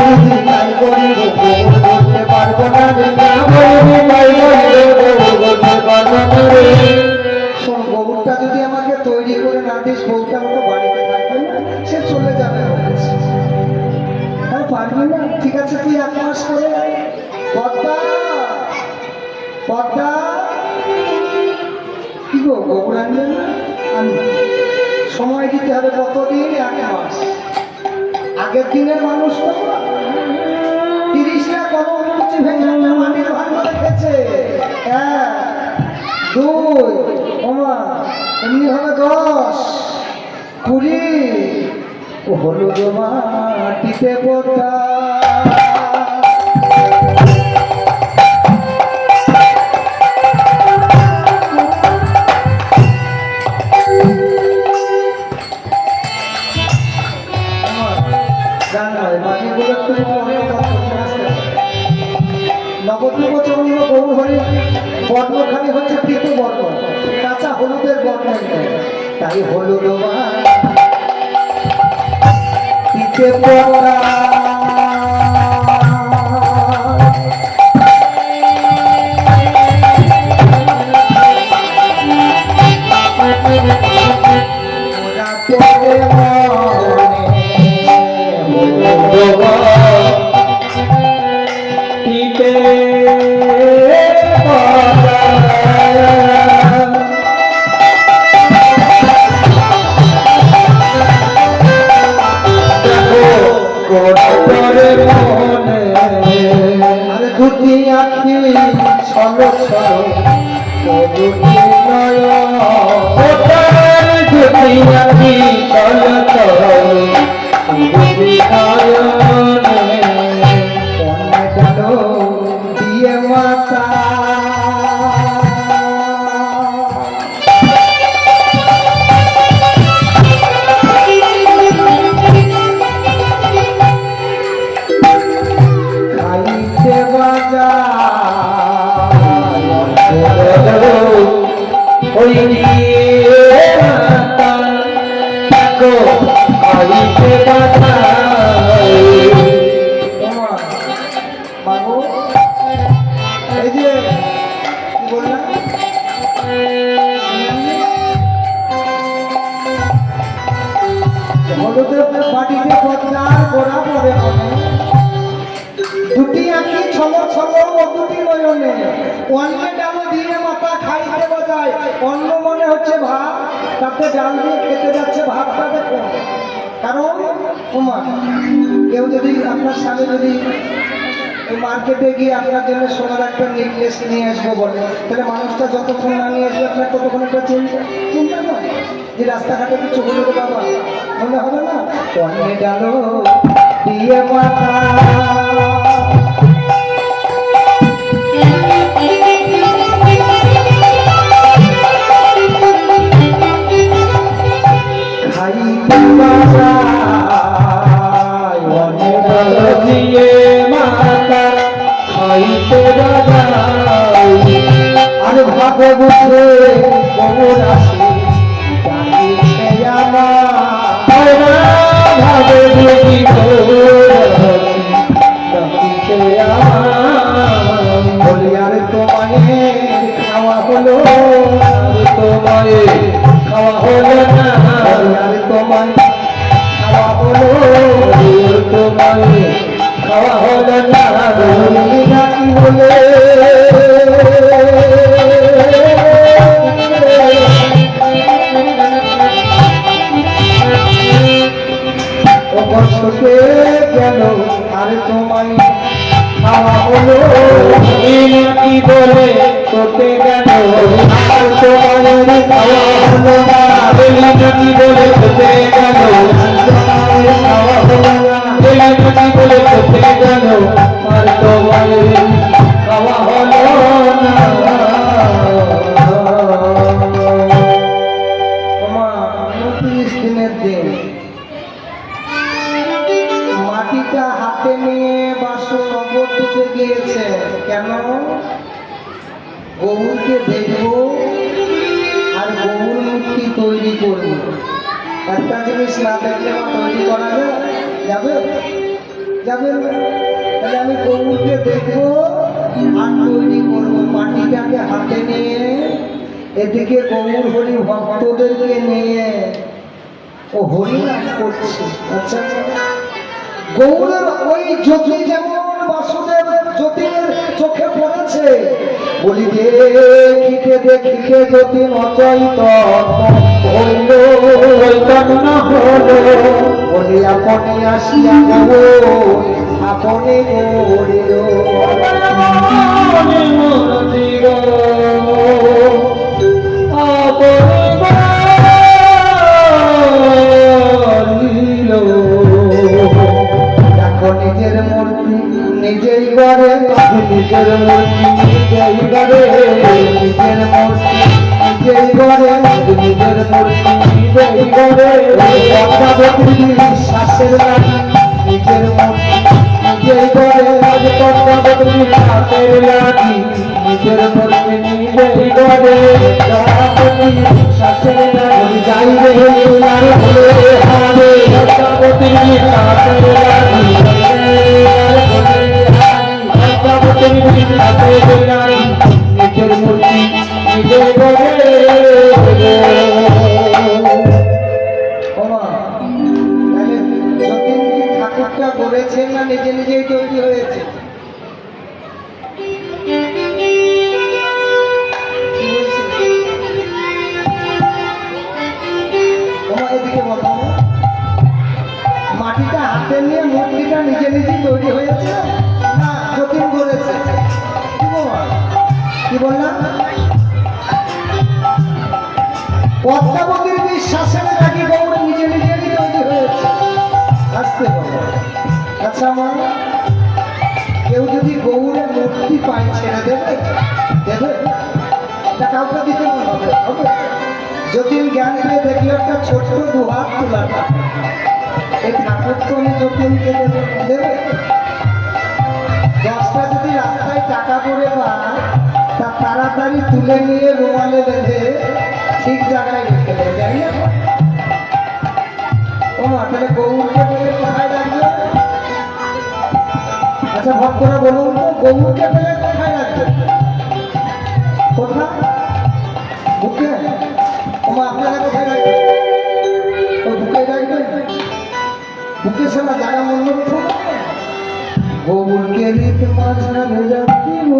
বলি তাই করি গৌর করতে পারবো না রে। বলি তাই করি রে, গৌর করতে পারবো না রে। শোন, গৌরটা যদি আমাকে তৈরি করে না দিস, বউটা মতো বাড়িতে থাকবে না, সে চলে যাবে বলেছে। আর পারবি না? ঠিক আছে, তুই এক মাস করে পদ্মা পদ্মা কি গো, গৌর আনবে না? আনবে। সময় দিতে হবে কতদিন? এক মাস। আগের দিনের মানুষ তো 30টা কলম কুচি ভেঙে একটা মাটির ভাঙা রেখেছে। 1 2 ওমা এমনি ভাবে 10 20 হলুদ মাটিতে পোতা। নবদ্বীপ চন্দ্র গৌরহরি বর্ণখানি হচ্ছে তৃতীয় বর্ণ, কাঁচা হলুদের বর্ণ, তাই হলুদ মাটিতে পোতা। ওরা পড়ে আরে দুটি আখি ছলো ছলো, ও দুটি নয়ন, দুটি আখি চল চল, দুটি নয়নে অন্য গেল দিয়ে মাতা। খাইতে বাজা ওই মাতা গো আইতে বাতাই। বাবু এই যে কি বললাম, হলুদের মাটিতে পদ্মার গোড়া পড়ে মনে, দুটি আঁকি ছলো ছলো ও দুটি নয়নে, অন্নে ডাল দিয়ে মাথা খাইতে বাজায়। অন্ন মনে হচ্ছে ভাত, তাতে ডাল দিয়ে খেতে যাচ্ছে, ভাতটা দেখো। কারণ ওমা কেউ যদি আপনার সামনে যদি মার্কেটে গিয়ে আপনার জন্য সোনার একটা নেকলেস নিয়ে আসবো বলে, তাহলে মানুষটা যতক্ষণ না নিয়ে আসবে আপনার ততক্ষণ একটা চিন্তা নয় যে রাস্তাঘাটে কিছু হলো রে বাবা, মনে হবে না? অন্নে ডাল দিয়ে মাথা খাইতে বাজায়, অন্নে ডাল দিয়ে মাতা খাইতে বাজাই। আর ভাবে বুঝে গৌর আসে ডাকিছে আমার, ভাবে বুঝি ডাকিছে আমার। বলি আর তোমায় খাওয়া হলো, তোমায় খাওয়া হলো না আর তোমায় খাওয়া হলো তোমায় খাওয়া হলো না বললি না কি বলে ও কষ্টে গেল আর তোমায় খাওয়া হলো কি বলে তোকে কেন আর তোমায় খাওয়া হলো না কি বলে তোকে কেন তোমায় খাওয়া হলো না কি বলে তোকে কেন আর তোমায় খাওয়া হলো না ওমা 29 দিনের দিন মাটিটা হাতে নিয়ে বাসু নগর দিতে গিয়েছে কেন গৌরকে দেখবো আর গৌর মূর্তি তৈরি করবো একটা জিনিস না দেখলে আমার তৈরি করা যাবে যাবে তাহলে আমি গৌরকে দেখবো আর তৈরি করবো মাটিটাকে হাতে নিয়ে এদিকে গৌর হরি ভক্তদেরকে নিয়ে ও হরি নাম করছে আচ্ছা গৌরের ওই জ্যোতি যেমন বাসুদেব জ্যোতির চোখে পড়েছে বলি দেখিতে দেখিতে জ্যোতি নচৈত হইল চৈতন্য হলো বলি আপনি আসিয়া গৌর আপনি গৌরিল মনে মন্দির দেখো নিজের মূর্তি নিজেই করে নিজের মূর্তি নিজেই করে নিজের মূর্তি নিজেই করে নিজের মূর্তি নিজেই করে পদ্মাবতী শ্বাসের লাগি নিজের মূর্তি নিজেই করে পদ্মাবতী শ্বাসের লাগি নিজের মূর্তি নিজেই করে পদ্মাবতী শ্বাসের লাগি যাইবে আর হলে হবে পদ্মাবতী শ্বাসের লাগি নিজের মূর্তি নিজে করে ঠাকুরটা করেছেন না নিজে নিজেই তৈরি হয়েছে এদিকে বলো মাটিটা হাতে নিয়ে মূর্তিটা নিজে নিজেই তৈরি হয়েছে না যতীন করেছে কি বললাম পদ্মাবতীর বিশ্বাসের নাকি গৌর নিজে নিজেরই তৈরি হয়েছে আসতে বলো আচ্ছা মা কেউ যদি গৌরের মূর্তি পায় ছেড়ে দেবে দেবে এটা কাউকে দিতে হবে হবে যতীন জ্ঞান পেয়ে দেখলো একটা ছোট্ট দুহাত তোলাটা এই ঠাকুর তো আমি যতীনকে দেবে 10টা যদি রাস্তায় টাকা করে পায় তা তাড়াতাড়ি তুলে নিয়ে রুমালে বেঁধে ঠিক জায়গায় রেখে দেয় যাই না ও মা তাহলে গৌরকে পেলে কোথায় রাখবে আচ্ছা ভক্তরা বলুন তো গৌরকে পেলে কোথায় রাখবে কোথায় বুকে ও মা আপনারা কোথায় রাখবেন ও বুকে রাখবেন বুকে ছাড়া জায়গা মূল্য গৌরকে রীত মাঝারে রাখিব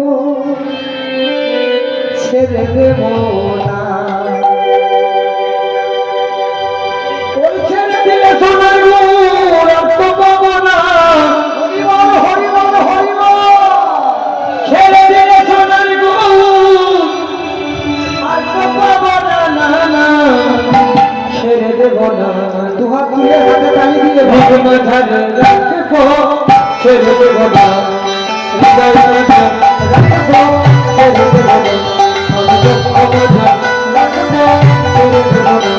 ছেড়ে দেব না ওই ছেড়ে দিলে সোনার গুড় আর তো পাবো না হরিবল হরিবল হরিবল ছেড়ে দিলে সোনার গুড় আর তো পাবো না না না ছেড়ে দেবো না দুহাত তুলে হাতে তালি দিয়ে ভিক মাঝারে রাখবো ছেড়ে দেবো না হৃদয় মাঝে রাখবো ছেড়ে দেবো না আমি তো অবধা রাখবো ছেড়ে দেবো না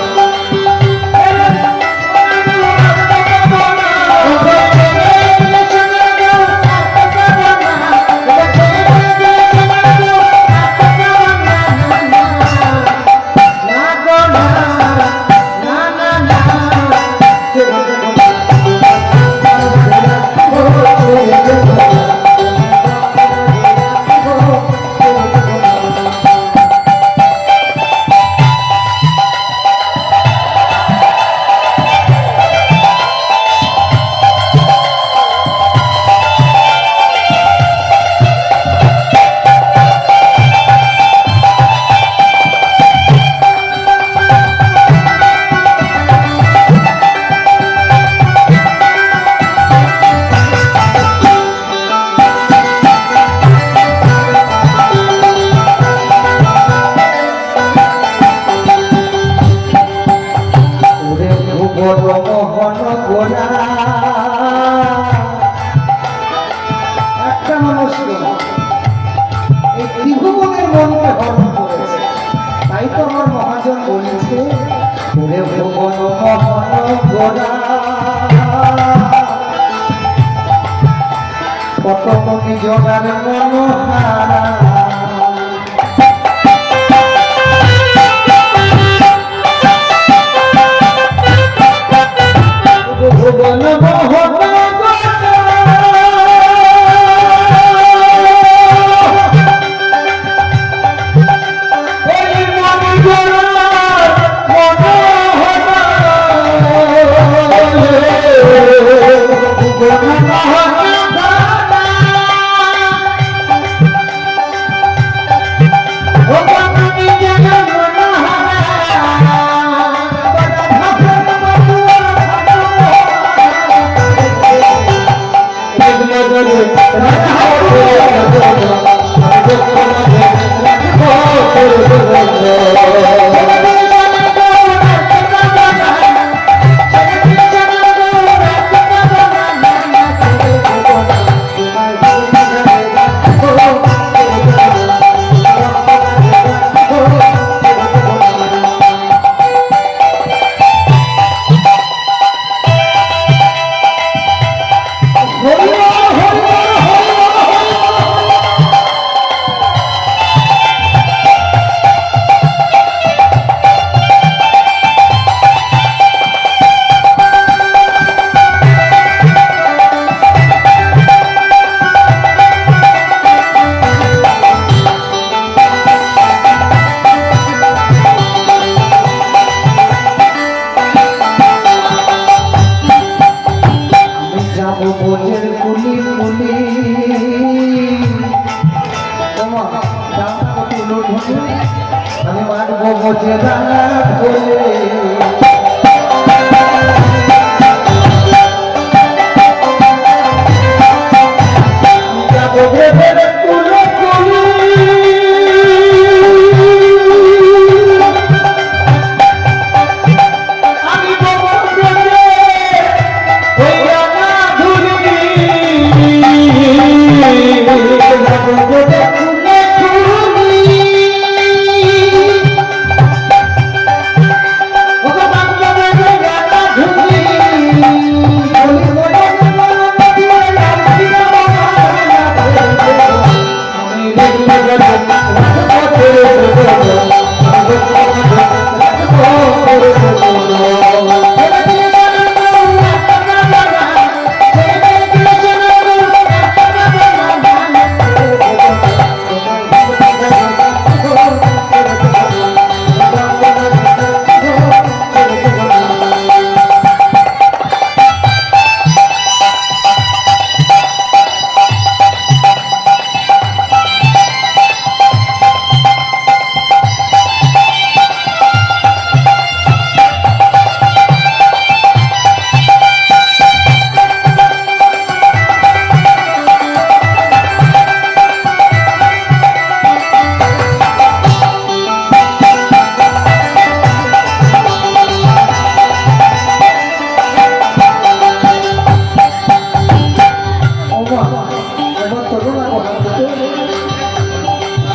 মনকে হরণ করেছে। তাই তো আমার মহাজন বলেছে, ওরে ভুবন মোহন গোরা, কত মনি জগার মনোহারা। ভুবন মোহন আমি মারবো বোঝে রাঙা ধরে।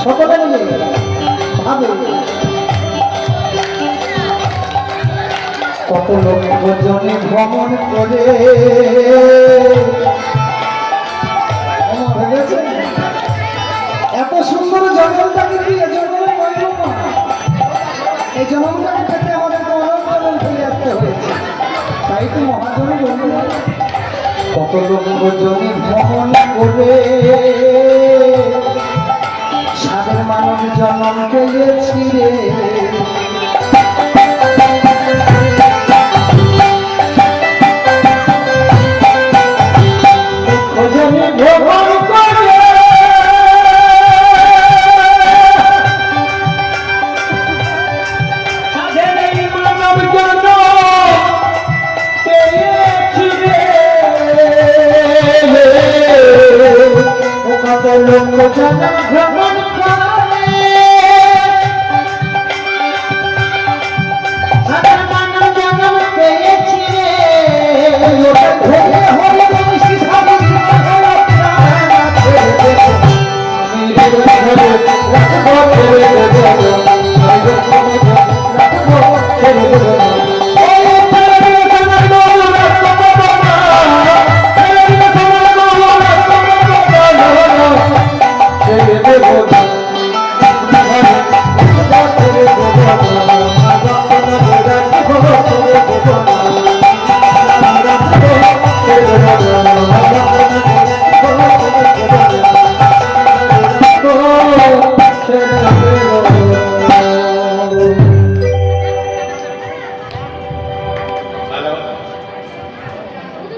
সকলে মিলে ভাবে কত লক্ষ জনে ভ্রমণ করে ভেবেছেন এত সুন্দর জন্মটাকে দিয়ে জন্মের মহিমা, এই জন্মটাকে পেতে আমাদেরকে অনেক জন্ম ফিরে আসতে হয়েছে। তাই তো মহাজন বললেন কত লক্ষ জনে ভ্রমণ করে সাদের মানব জন্ম পেয়েছি রে। I'm ছেড়ে দেব না ছেড়ে দেব না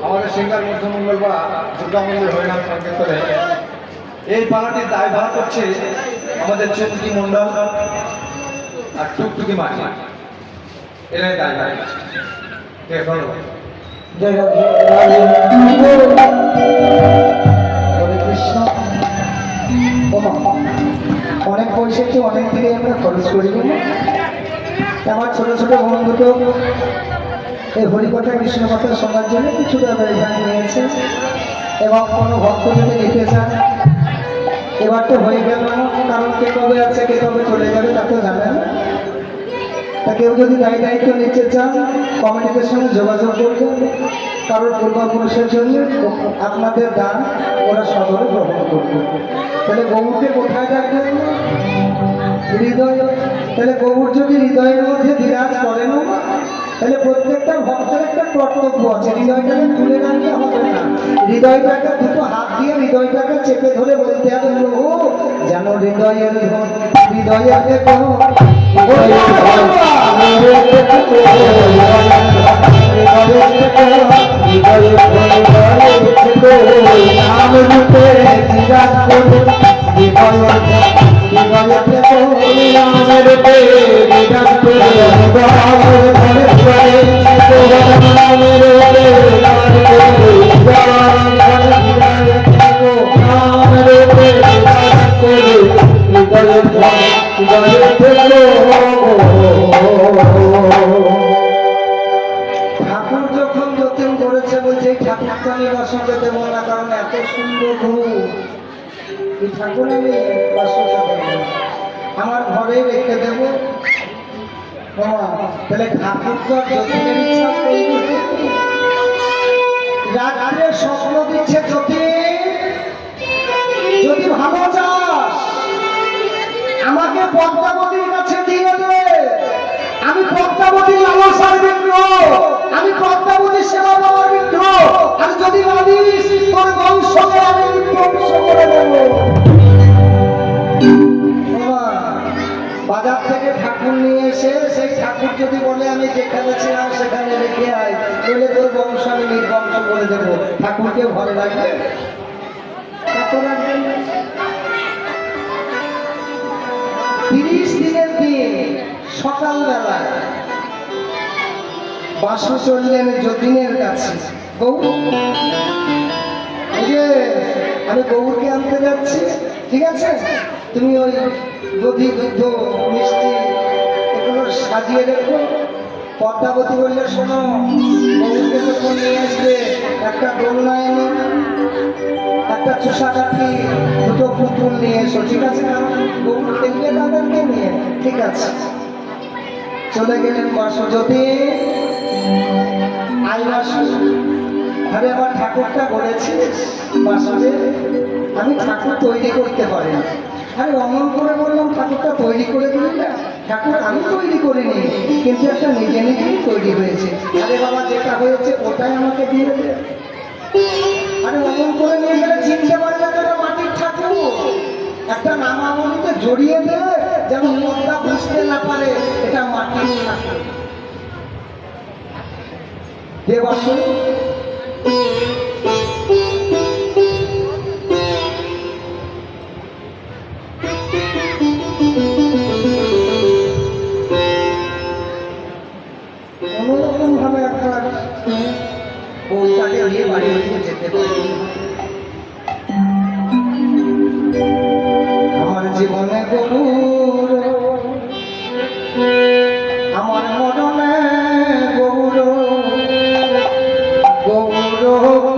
আমাদের সিঙ্গার মধ্যমঙ্গলবার দুর্গা মন্দির হরিনাম সংকেতনে এই পালাটির দায় ভাড়া করছে আমাদের চুমকি মন্ডল আর টুকটুকি মাঝি এরাই দায় ভাড়া করছে। ঠিক আছে, ধন্যবাদ। হরে কৃষ্ণ। অনেক পয়সা কি অনেক থেকে আমরা খরচ করি না? আমার ছোট ছোট বন্ধুকে এই হরিকথা কৃষ্ণ কথা শোনার জন্য কিছুটা ব্যবধান নিয়েছে এবং কোনো ভক্ত যদি নিতে চান এবার তো হয়ে গেল, কারণ কে কবে আছে কে কবে চলে যাবে তা তো জানেন। তা কেউ যদি দায়িত্ব নিতে চান কমিটিদের সঙ্গে যোগাযোগ করবেন, কারোর পূর্বপুরুষের জন্য আপনাদের দান ওরা সদরে গ্রহণ করবে। তাহলে গৌরকে কোথায় রাখবেন? হৃদয়। তাহলে গৌর যদি হৃদয়ের মধ্যে বিরাজ করেন তাহলে প্রত্যেকটা ভক্তের একটা কর্তব্য আছে, হৃদয়টাকে তুলে রাখতে হবে না, হৃদয়টাকে দুটো হাত দিয়ে হৃদয়টাকে চেপে ধরে বলতে হবে প্রভু যেন হৃদয়ের হৃদয়ের ঠাকুর যখন যতীন করেছে বলছে এই ঠাকুরটা আমি বাসকে দেবো না, কারণ এত সুন্দর রূপ এই ঠাকুর আমি বাসকে দেবো না, আমার ঘরে রেখে দেবো। তাহলে ঠাকুর তো যতীনের ইচ্ছা করবে। রাত্রে স্বপ্ন দিচ্ছে যতীন যদি ভালো চাস আমাকে পদ্মাবতীর কাছে দিয়ে দে, আমি পদ্মাবতীর লালসার বিগ্র, আমি পদ্মাবতীর সেবা পাওয়ার বিগ্র, আর যদি মানিস তোর বংশকে আমি ধ্বংস করে দেব। বাজার থেকে ঠাকুর নিয়ে এসে সেই ঠাকুর যদি বলে আমি যেখানে ছিলাম সেখানে রেখে আয়, বলে তোর বংশ আমি নির্বংশ করে দেবো, ঠাকুরকে ভয় লাগবে? 30 দিনের দিন সকালবেলা বাসু চললেন যতীনের কাছে, গৌর এই যে আমি গৌরকে আনতে যাচ্ছি, ঠিক আছে তুমি ওই দধি দুধ মিষ্টি এগুলো সাজিয়ে রেখো। পদ্মাবতী বললে শোনো গৌরকে যখন নিয়ে আসবে একটা দোলনা এনে একটা চুষা কাঠি দুটো পুতুল নিয়ে এসো, ঠিক আছে? কারণ গৌর দেখবে তাদেরকে নিয়ে, ঠিক আছে? চলে গেলেন বাসু। যদি আই বাসু আরে আমার ঠাকুরটা বলেছিস বাসুরে আমি ঠাকুর তৈরি করতে পারি না। আরে অমন করে বললাম ঠাকুরটা তৈরি করে দিলি না? ঠাকুর আমি তৈরি করিনি, কিন্তু একটা নিজে নিজেই তৈরি হয়েছে। আরে বাবা যেটা হয়েছে ওটাই আমাকে দিয়ে দে। আরে অমন করে নিয়ে গেলে চিনতে পারবে না এটা মাটির ঠাকুর, একটা নামাবলিতে জড়িয়ে দেবে যেন লোকটা বুঝতে না পারে এটা মাটির ঠাকুর। দেবাসু কোনোরকম ভাবে একটা বউটাকে নিয়ে বাড়ি বাড়িতে যেতে পারি। আমার জীবনে গরুর আমার মরণে গৌর গৌর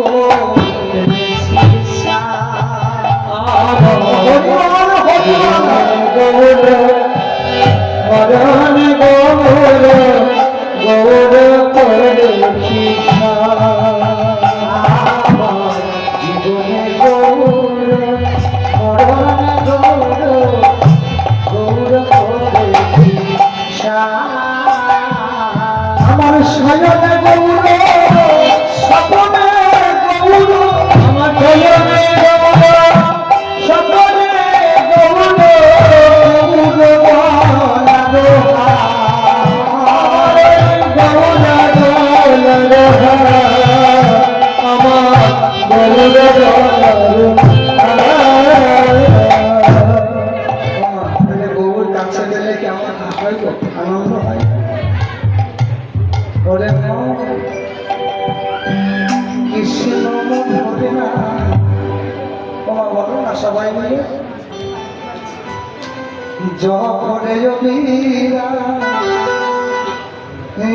জপরে জবিরা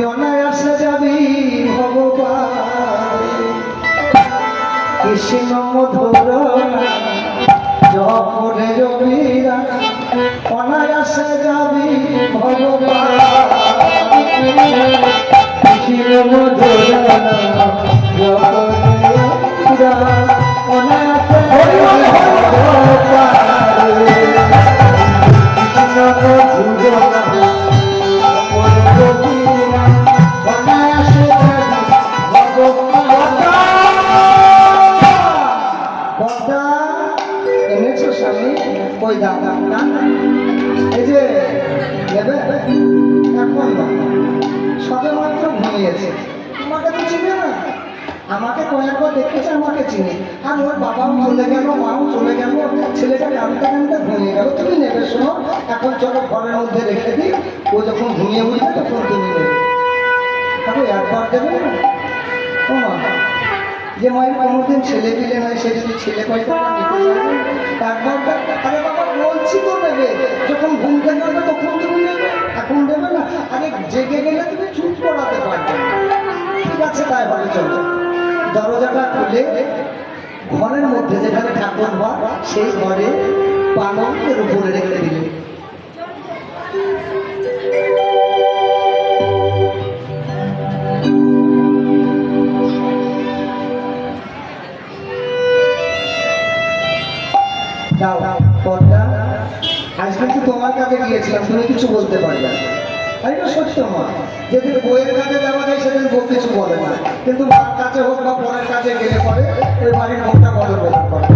অনায়াসে যাবি ভগবান কৃষ্ণ মধুর জপরে জবিরা অনায়াসে যাবি ভগবান কৃষ্ণ মধুর অনায়াসে কথা এনেছো স্বামী ওই দাদা না এই যে নেবে এখন না সবে মাত্র ঘুমিয়েছে তোমাকে তো চিনে না আমাকে কয়েকবার দেখেছে আমাকে চিনি আর ওর বাবাও চলে গেল মাও চলে গেল ছেলেটা কানতে কানতে ঘুমিয়ে গেল তুমি নেবে শোনো এখন চলো ঘরের মধ্যে রেখে দিই ও যখন ঘুমিয়ে উঠবে তখন তুমি নেবে তাকে একবার দেবে না ও মা যে মায়ের কোনোদিন ছেলে পিলে নয় সে যদি ছেলে পয়সা একবার আরে বাবা বলছি তো নেবে যখন ঘুম থেকে উঠবে তখন তুমি নেবে এখন দেবে না আরে জেগে গেলে তুমি চুপ করাতে পারবে ঠিক আছে তাই হবে চলো দরজাটা খুলে ঘরের মধ্যে যেখানে ঠাকুর ঘর সেই ঘরে পালকের উপরে রেখে দিলে দাও পর্দা আজকে তো তোমার কাছে গিয়েছিলাম তুমি কিছু বলতে পারবে না তাই না সত্য মা যেদিন বইয়ের কাছে যাওয়া যায় সেদিন বউ কিছু বলে না কিন্তু মার কাছে হোক বা পরের কাছে গেলে পরে ওই বাড়ির বউটা বদল বদল করে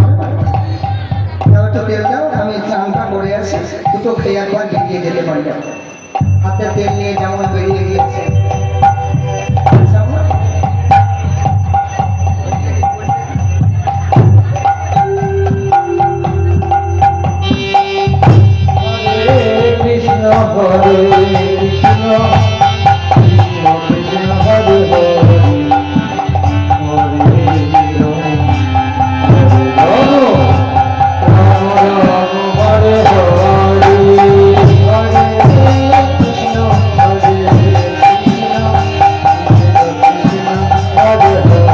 দাও একটু তেল দাও আমি চানটা করে আসি দুটো খেয়ে একবার বেরিয়ে যেতে পারি হাতে তেল নিয়ে যেমন বেরিয়ে গিয়েছে কৃষ্ণ হরে কৃষ্ণ কৃষ্ণ কৃষ্ণ হরে হরে হরে রাম রাম হরে হরে হরে কৃষ্ণ হরে কৃষ্ণ কৃষ্ণ হরে হরে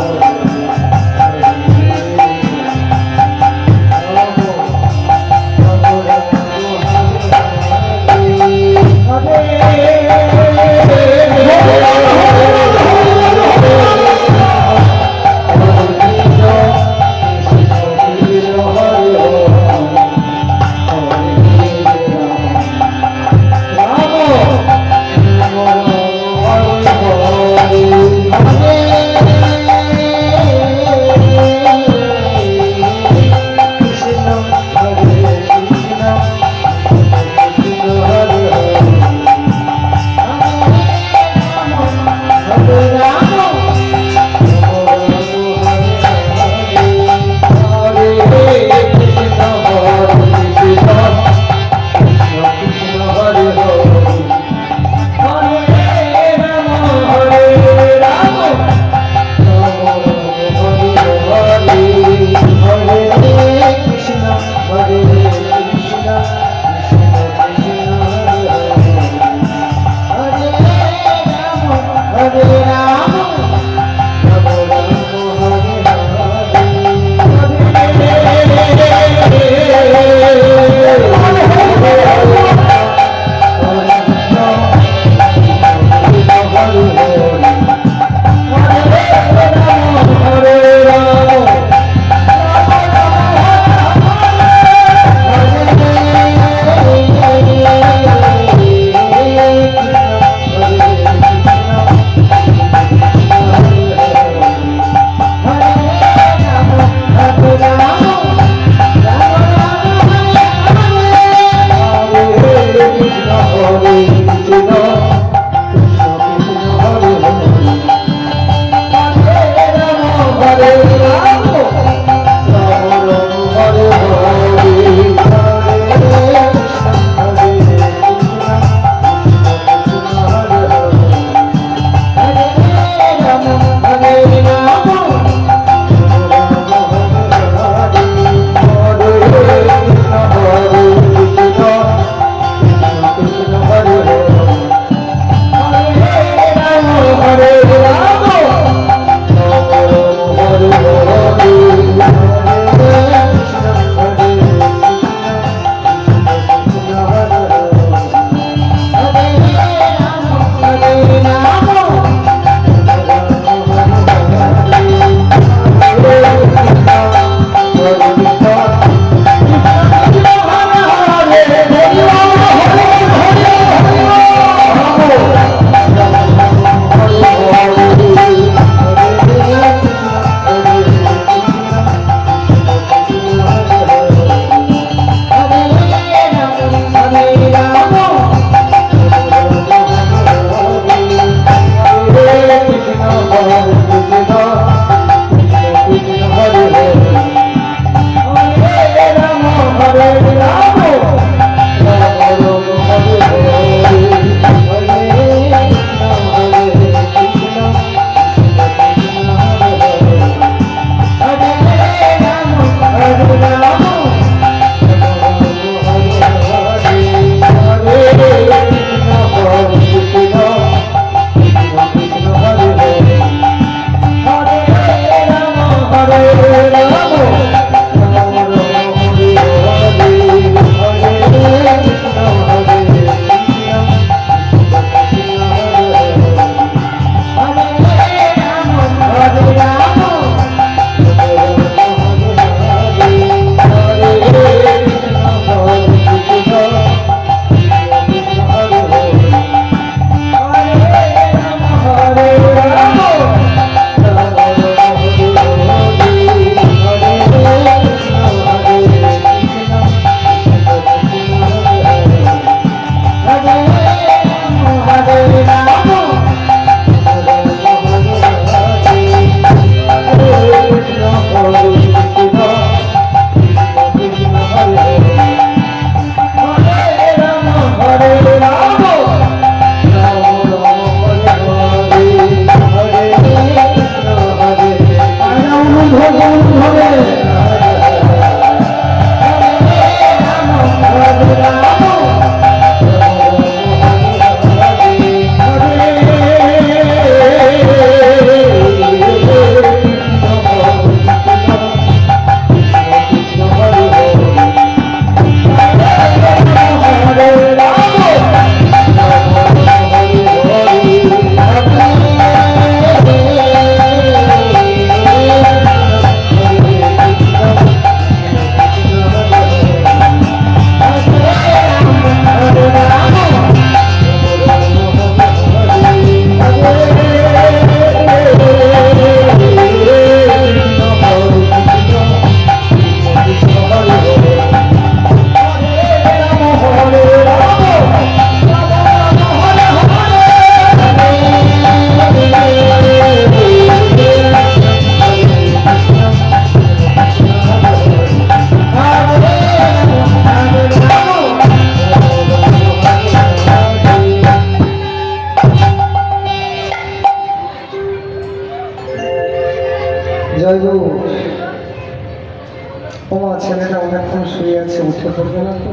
চোখে পড়বে না তো?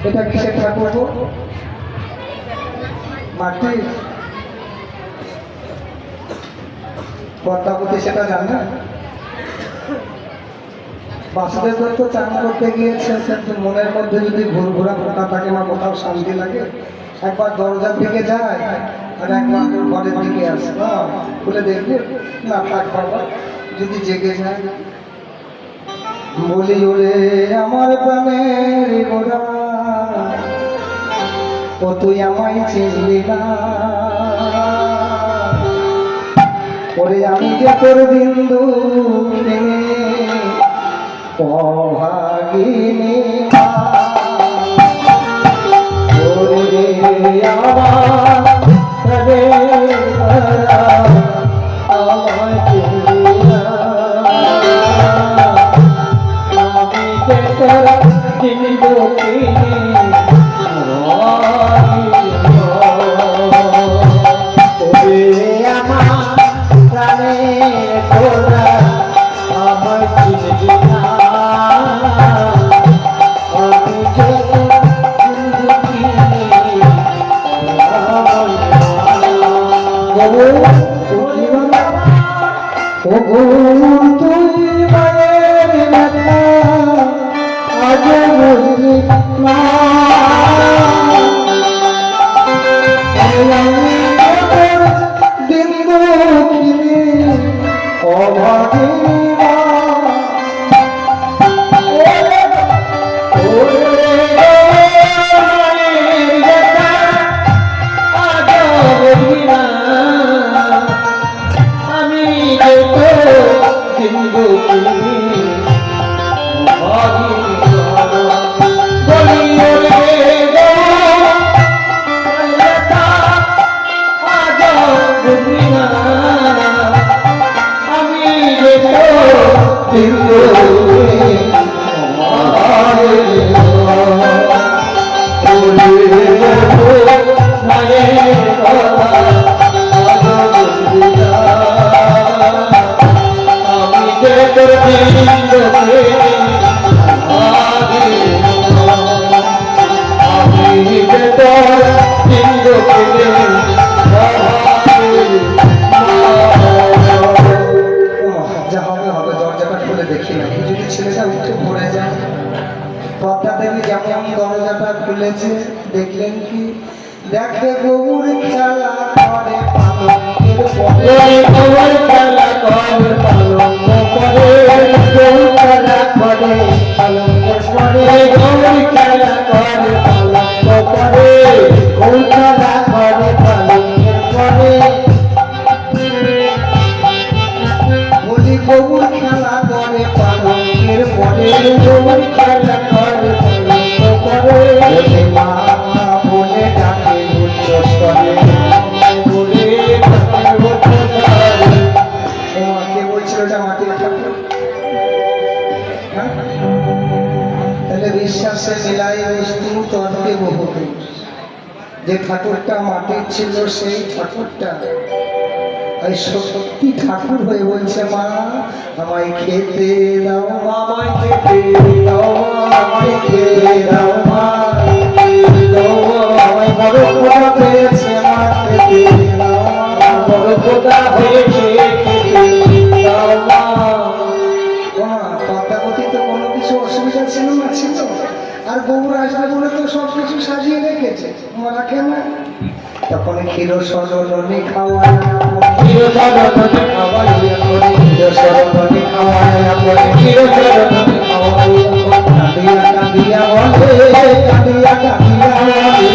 এটা কিসের ঠাকুর গো? মাটির পদ্মাবতী সেটা জানে? বাসুদেব দত্ত চান করতে গিয়েছে, কিন্তু মনের মধ্যে যদি ঘুরঘুরা ফোটা থাকে না, কোথাও শান্তি লাগে, একবার দরজার দিকে যায় আর একবার ঘরের দিকে আসে, খুলে দেখবে না থাক বাবা, যদি জেগে যায়। বলি ওরে আমার প্রাণের গোরা, ও তুই আমায় চিনলি না, ওরে আমি যে তোর বিন্দু অভাগিনী মা। ওরে আমার প্রাণের গোরা, আমায় চিনলি না, আমি যে তোর বিন্দু তুই মায়ের ব্যথা আজ বুঝলি না, দিন দুঃখিনী অভাগিনী মা। আমি যে তোর বিন্দু বলি ওরে আমি যে তোর বিন্দু যা হবে হবে, দরজাটা খুলে দেখি না, যদি ছেলেটা উঠে পড়ে যায়। পদ্মা দেবী যেমন দরজাটা খুলেছে, দেখলেন কি? দেখে গৌর খেলা করে পালকের পরে, গৌর খেলা করে পালঙ্ক করে, গৌর খেলা করে পালঙ্কের পরে, গৌর খেলা করে পালঙ্ক করে, গৌর খেলা করে পালঙ্কের পরে। বলি গৌর খেলা করে পালকের পরে, গৌর খেলা করে পালঙ্ক করে, বলে মা বলে ডাকে উচ্চ স্তরে। বলে ডাকে উচ্চ স্বরে। কে বলছিল এটা মাটির ঠাকুর? হ্যাঁ? তাহলে বিশ্বাসে মিলাই বস্তু, তর্কে বহু দোষ। যে ঠাকুরটা মাটির ছিল সেই ঠাকুরটা এই সত্যি ঠাকুর হয়ে বলছে, মা আমায় খেতে দাও, আমায় খেতে দাও, আমায় খেতে দাও মা, দাও, আমায় বড় খোদা পেয়েছে মা, খেতে দাও মা। বড় খোদা হয়েছে খেতে দাও মা। পদ্মাবতীতে কোনো কিছু অসুবিধা ছিল না, ছিল। আর গৌর আসবে বলে তো সব কিছু সাজিয়ে রেখেছে, রাখে না। তখন ক্ষীর সরণী খাওয়ায়, চিরচরণে খাওয়াইয়া করে, সরণী খাওয়ায় পরে, চিরচরণে খাওয়াইয়া করে, কাঁদিয়া কাঁদিয়া বলে, কাঁদিয়া কাঁদিয়া বলে,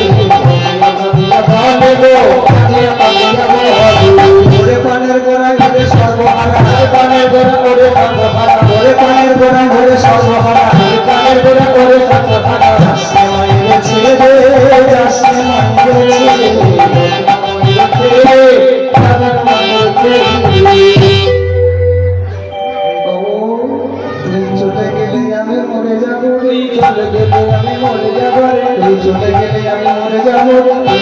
কাঁদিয়া বলে গো, কাঁদিয়া কাঁদিয়া বলে, ওরে পানের গোড়ায় ঘুরে সর্বহারা, পানের গোড়া করে সর্বহারা, ওরে পানের গোড়ায় ঘুরে সর্বহারা, পানের গোড়া করে সর্বহারা। যাসনে মাইরে ছেড়ে দে, যাসনে মাইরে ছেড়ে দে। তুই চলে গেলে আমি মরে যাবো, তুই চলে গেলে আমি মরে যাব রে, তুই চলে গেলে আমি মরে যাবো, আমি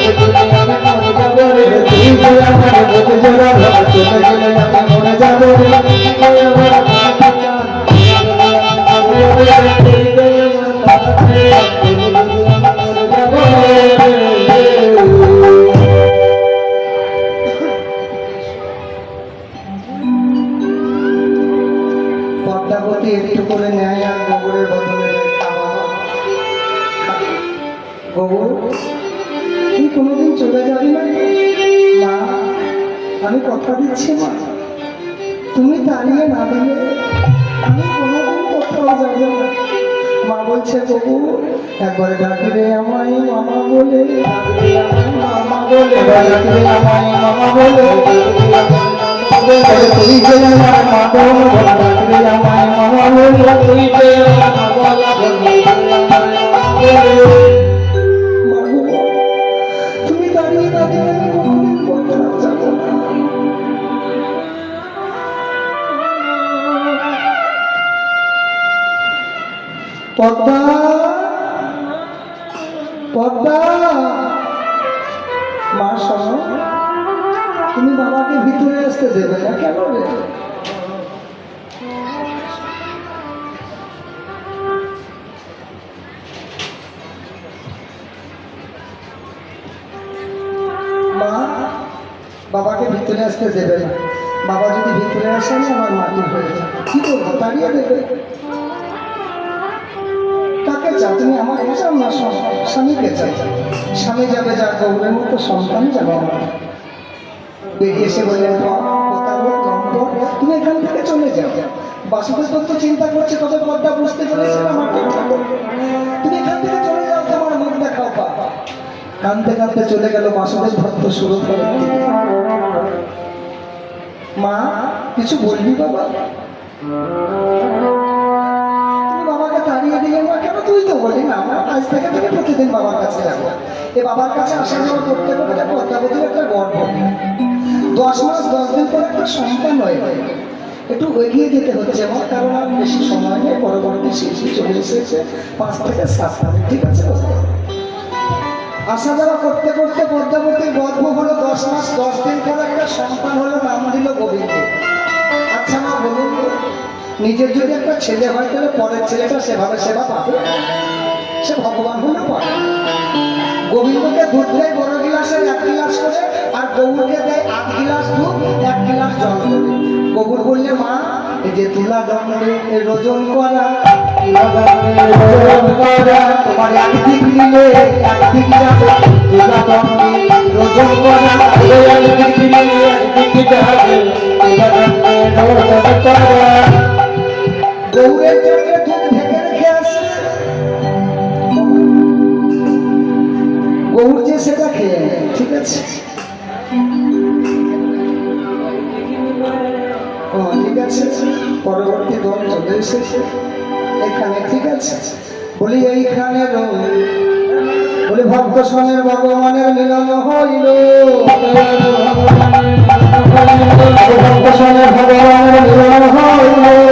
মরে যাব রে, তুই যে আমার বুকে জড়াবো, চলে গেলে আমি মরে যাবো। তুই আমার পদ্মাবতী একটু করে নেয় আর গোবরের বদলে দেয় খাওয়া। গোবর, তুই কোনোদিন চলে যাবি না মা? আমি কথা দিচ্ছি মা, তুমি দাঁড়িয়ে না দিলে আমি কোনোদিন কোথাও যাব না। মা বলছে গোবর, একবারে ডাকলে আমায় মামা বলে, মামা বলে, ডাকলে আমায় মামা বলে, তুই যে আমার মা বল, ডাকলে আমায় মামা বলে, তুই যে আমার মা বল, তুমি দাঁড়িয়ে না দিলে আমি কোনোদিন কোথাও যাব না। পদ্মা, পদ্মা, মা শোনো, তুমি বাবাকে ভিতরে আসতে দেবে না কেন রে? মা, বাবাকে ভিতরে আসতে দেবে না। বাবা যদি ভিতরে আসে না আমার মাটি হয়ে যাবে। কি করবো, তাড়িয়ে দেবে? কাকে চাও তুমি? আমার চাও না স্বামীকে চাই? স্বামী যাবে যার গৌরের মতো, সন্তান যাবে আমার। বেরিয়ে এসে বললেন তুমি এখান থেকে চলে যাও। বাসুদেব তো চিন্তা করছে কত পদ্মা বুঝতে পেরেছে না মাটির ঠাকুর। তুমি এখান থেকে চলে যাও, তোমার মুখ দেখাও পা। কাঁদতে কাঁদতে চলে গেল বাসুদেব ভক্ত শুরু করে। মা, কিছু বলবি বাবা? তুমি বাবাকে তাড়িয়ে দিলে মা কেন? তুই তো বলি না আমরা আজ থেকে তুমি প্রতিদিন বাবার কাছে যাবো। এ বাবার কাছে আসা যাওয়া করতে করতে পদ্মাবতীর একটা গর্ব। 10 মাস 10 দিন পর একটা সন্তান হয়ে একটু এগিয়ে যেতে হচ্ছে আমার, কারণ আর বেশি সময় নেই। পরবর্তী শিশু চলে এসেছে 5 থেকে 7 মাস, ঠিক আছে? আসা যাওয়া করতে করতে পদ্মাবতীর গর্ভ হলো 10 মাস 10 দিন পর একটা সন্তান হলো, নাম দিল গোবিন্দ। আচ্ছা মা বলুন, নিজের যদি একটা ছেলে হয় তাহলে পরের ছেলেটা সেভাবে সেবা পাবে? সে ভগবান হলেও পাবে। গোবিন্দকে দুধ দেয় বড় গিলাসের 1 গিলাস করে, আর গৌরকে দেয় 8 গিলাস দুধ 1 গিলাস জল করে। গৌর বললে মা, এই যে তুলা দণ্ডে রোজন করা, তোমার একদিক নিলে একদিক যাবে, তুলা দণ্ডে রোজন করা, একদিক নিলে একদিক যাবে, তুলা দণ্ডে রোজন করা। গৌরের জন্য দুধ ঢেকে রেখে আসে, গৌর যে সেটা খেয়ে নেয়, ঠিক আছে? ও ঠিক আছে, পরবর্তী দল চলে এসেছে এখানে, ঠিক আছে? বলি এইখানে বলি ভক্ত সনের ভগবানের মিলন হইল, ভক্ত সনের ভগবানের মিলন হইল।